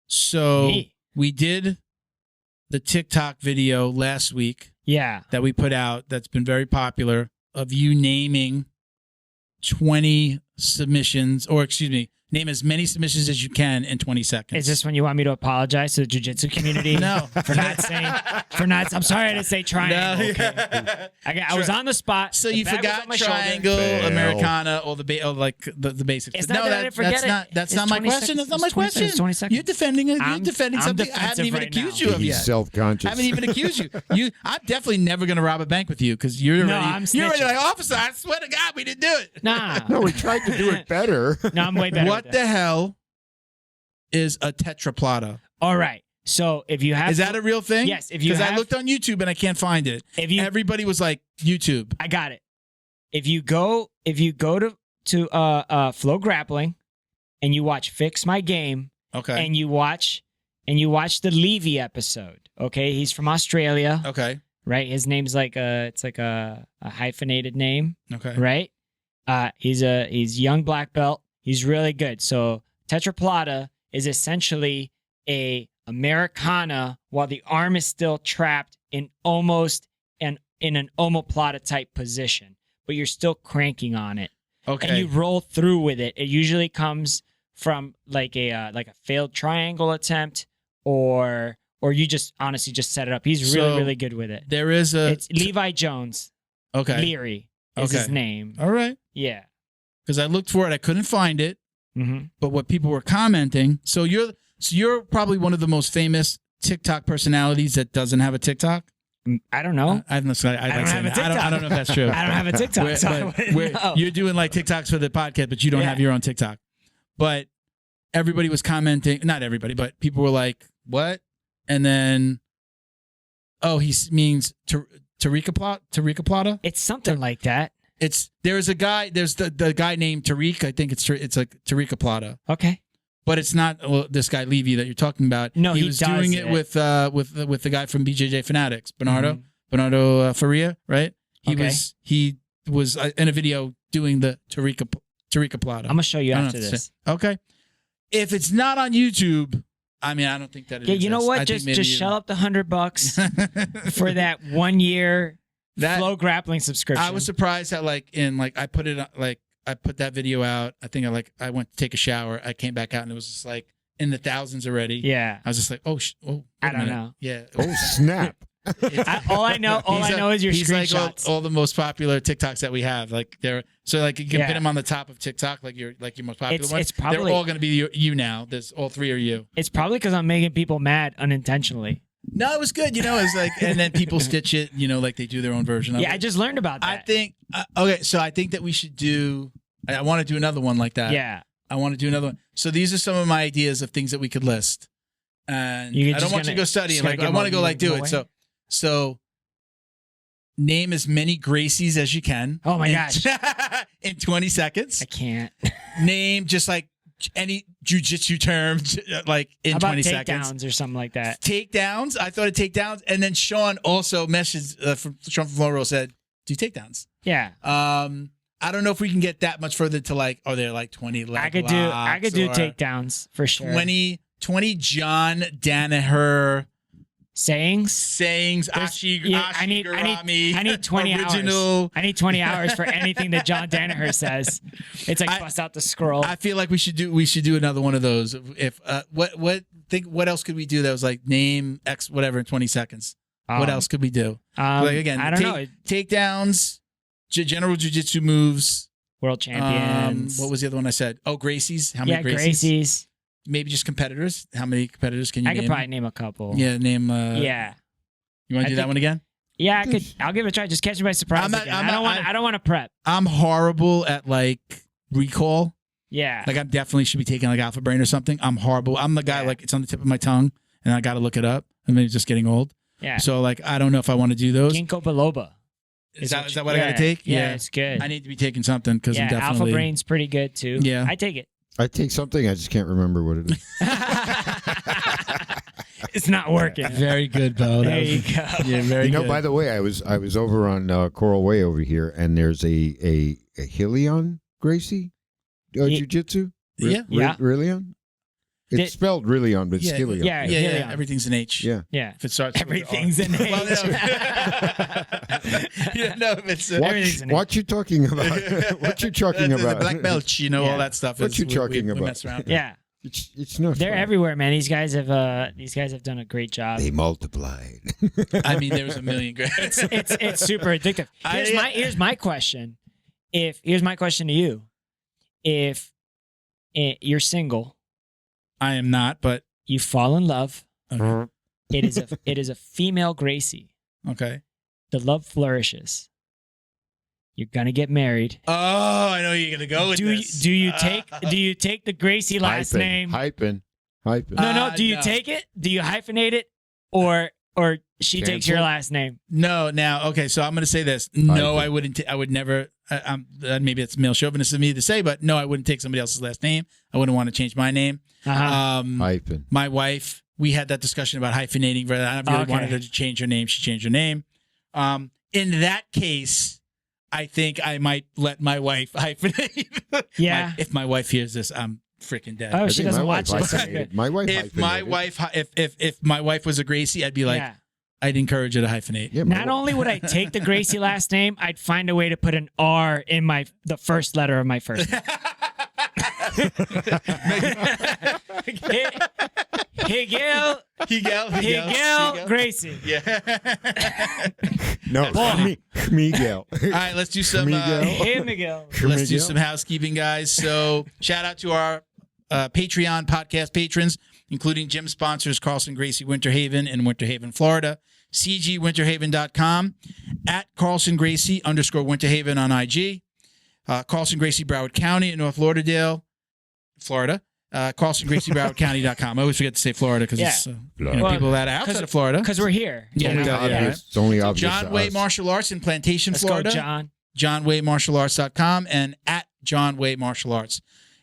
So, Me? we did the TikTok video last week Yeah. that we put out that's been very popular of you naming 20 submissions, or excuse me, name as many submissions as you can in 20 seconds. Is this when you want me to apologize to the jiu-jitsu community? No. For not saying, I'm sorry I didn't say triangle. No. Okay? I was on the spot. So The you bag was forgot on my shoulder. triangle, Fail. Americana, or the basics. It's But not that I didn't forget that's it. not that's It's not my 20 question. seconds. That's not my It's 20 question. seconds, 20 seconds. You're defending I'm something I haven't defensive even right accused now. you of he's yet. self-conscious. I haven't even accused you. I'm definitely never going to rob a bank with you because you're No, already I'm you're already snitching. like, officer, I swear to God, we didn't do it. Nah. No, we tried to do it better. No, I'm way better. What with the that. hell is a tetraplata? All right. So if you have... Is that a real thing? Yes. If you Because I have... looked on YouTube and I can't find it. If you... Everybody was like, YouTube. I got it. If you go to Flow Grappling and you watch Fix My Game Okay. and you watch the Levy episode, okay? He's from Australia, Okay. right? His name's like a hyphenated name, Okay. right? He's young black belt. He's really good. So tetraplata is essentially a Americana while the arm is still trapped in an omoplata type position, but you're still cranking on it. Okay. And you roll through with it. It usually comes from like a failed triangle attempt, or you just honestly just set it up. He's really, So, really good with it. There is a... It's Levi Jones. Okay. Leary is his name. All right. Yeah. Because I looked for it. I couldn't find it. Mm-hmm. But what people were commenting... So you're probably one of the most famous TikTok personalities that doesn't have a TikTok? I don't know. I don't have a TikTok. I don't know if that's true. I don't have a TikTok. So I wouldn't know. You're doing like TikToks for the podcast, but you don't Yeah. have your own TikTok. But everybody was commenting, not everybody, but people were like, what? And then, he means Tariqa Plata? It's something like that. There's the guy named Tariq. I think it's like Tariqa Plata. Okay. But it's not this guy Levy that you're talking about. No, he was does doing it it. with the guy from BJJ Fanatics, Bernardo Faria, right? He was in a video doing the Tariqa Plata. I'm gonna show you I don't after know what to this. say. Okay. If it's not on YouTube, I mean, I don't think that it Yeah, you know exists. what? I think Just shell up the $100 for that 1 year Flow Grappling subscription. I was surprised that I put that video out. I think I went to take a shower. I came back out and it was just like in the thousands already. Yeah. I was just like, wait I a don't minute. know. Yeah. Oh, snap. All I know is your he's screenshots. like all the most popular TikToks that we have. Like they're so like you can pin him on the top of TikTok, like your most popular one. It's probably, they're all going to be you now. There's all three are you. It's probably because I'm making people mad unintentionally. No, it was good. It's like, and then people stitch it. Like they do their own version of it. Yeah, I just learned about that. I think okay, so I think that we should do. I want to do another one like that. Yeah, I want to do another one. So these are some of my ideas of things that we could list. And I don't want you to go study it. Like I want to go like do it. So name as many Gracies as you can. Oh my gosh. In 20 seconds. I can't. Name just like any jiu-jitsu term like in 20 seconds. Takedowns or something like that. Takedowns. I thought of takedowns. And then Sean also messaged Sean from Florida said, do takedowns. Yeah. I don't know if we can get that much further to like, are there like 20 leg I could do takedowns for sure. 20 John Danaher sayings. I need 20 original. hours. I need 20 hours for anything that John Danaher says. It's like bust out the scroll. I feel like we should do another one of those. If what else could we do that was like name X whatever in 20 seconds? What else could we do? Like again, I don't know. Takedowns, general jiu-jitsu moves, world champions. What was the other one I said? Oh, Gracies. How many Gracies? Gracies. Maybe just competitors. How many competitors can you name? I could probably name a couple. Yeah, name. Yeah. You want to do that one again? Yeah, I could. I'll give it a try. Just catch me by surprise. I don't want to prep. I'm horrible at like recall. Yeah. Like I definitely should be taking like Alpha Brain or something. I'm horrible. I'm the guy like it's on the tip of my tongue and I got to look it up. And maybe it's just getting old. Yeah. So like I don't know if I want to do those. Ginkgo biloba. Is that what I got to take? Yeah, it's good. I need to be taking something because I'm definitely. Alpha Brain's pretty good too. Yeah. I take it. I take something, I just can't remember what it is. It's not working. Very good, Bo. There you go. Yeah, very good. By the way, I was over on Coral Way over here, and there's a Helion Gracie Jiu-Jitsu. Yeah. Rillion? It's spelled Rillion, but it's Helion. Yeah. Everything's an H. Yeah. If it starts Everything's an H. Everything's an H. What you talking about? What you talking about? The black belt, all that stuff. What you talking about? We mess around. Yeah. It's not. They're everywhere, man. These guys have done a great job. They multiplied. I mean, there's a million. It's super addictive. Here's my question. Here's my question to you. If you're single, I am not, but you fall in love. Okay. It is a female Gracie. Okay. The love flourishes. You're gonna get married. Oh, I know you're gonna go with this. Do you take the Gracie last name? Hyphen. No. Do you take it? Do you hyphenate it, or she takes your last name? No. Now, okay. So I'm gonna say this. No, I wouldn't. I would never. Maybe it's male chauvinist of me to say, but no, I wouldn't take somebody else's last name. I wouldn't want to change my name. Hyphen. My wife. We had that discussion about hyphenating. I really wanted her to change her name. She changed her name. In that case, I think I might let my wife hyphenate. Yeah. If my wife hears this, I'm freaking dead. Oh, she doesn't watch it. My wife. If my wife was a Gracie, I'd be like, I'd encourage her to hyphenate. Yeah, Not only would I take the Gracie last name, I'd find a way to put an R in the first letter of my first name. Higel Gracie. Yeah. No, Miguel. All right, let's do some. Miguel. Let's do some housekeeping, guys. So, shout out to our Patreon podcast patrons, including gym sponsors Carlson Gracie Winter Haven in Winter Haven, Florida, cgwinterhaven.com, at Carlson Gracie _Winter Haven on IG, Carlson Gracie Broward County in North Lauderdale, Florida. CarlsonGracieBrowardCounty.com. I always forget to say Florida because it's people that are outside of Florida. Because we're here. It's only obvious. John Way Martial Arts in Plantation, Florida. Go, John. JohnWayMartialArts.com and at John Way Martial Arts.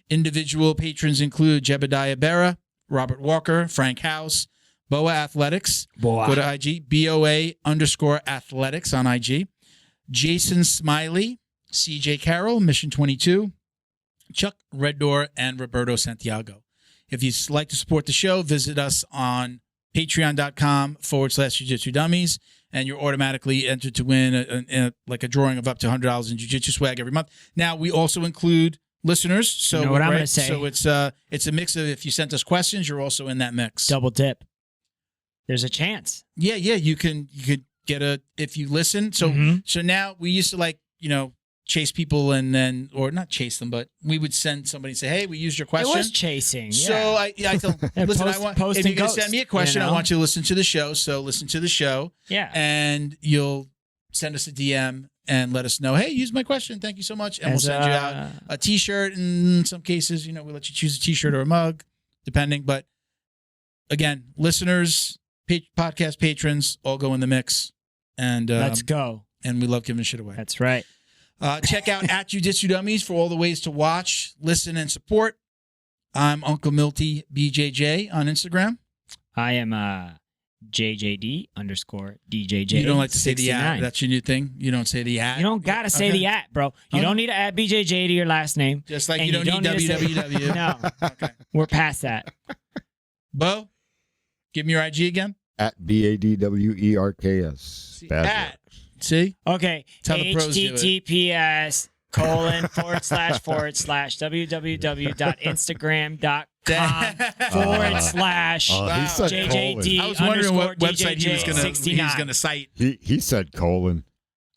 Individual patrons include Jebediah Berra, Robert Walker, Frank House, Boa Athletics. Go to IG, BOA_athletics on IG. Jason Smiley, CJ Carroll, Mission 22. Chuck Red Door, and Roberto Santiago. If you'd like to support the show, visit us on patreon.com/Jiu-Jitsu Dummies, and you're automatically entered to win a drawing of up to $100 in Jiu-Jitsu swag every month. Now, we also include listeners. So you know what I'm going to say. So it's a mix of, if you sent us questions, you're also in that mix. Double dip. there's a chance. Yeah, you could get if you listen. So so now we used to chase people and then, or not chase them, but we would send somebody and say, hey, we used your question. It was chasing. So I tell, listen, if you're going to send me a question, I want you to listen to the show. So listen to the show. Yeah. And you'll send us a DM and let us know, hey, use my question. Thank you so much. And we'll send you out a t-shirt. In some cases, we'll let you choose a t-shirt or a mug, depending. But again, listeners, podcast patrons, all go in the mix. And let's go. And we love giving shit away. That's right. Check out at Jiu-Jitsu Dummies for all the ways to watch, listen, and support. I'm Uncle Milty BJJ on Instagram. I am JJD _DJJ. You don't like to say the at. That's your new thing. You don't say the at. You don't gotta say the at, bro. You don't need to add BJJ to your last name. Just like you don't need www. No. Okay. We're past that. Bo, give me your IG again. At BADWERKS. At. See? Okay. That's how the pros do it. HTTPS www.instagram.com/JJD I was wondering what website he was gonna cite. He said colon.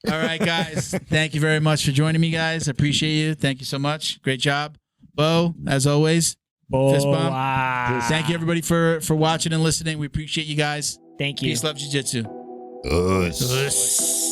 All right, guys. Thank you very much for joining me, guys. I appreciate you. Thank you so much. Great job. Bo, as always. Fist bump. Wow. Thank you, everybody, for watching and listening. We appreciate you guys. Thank you. Peace, love, jiu-jitsu. Us.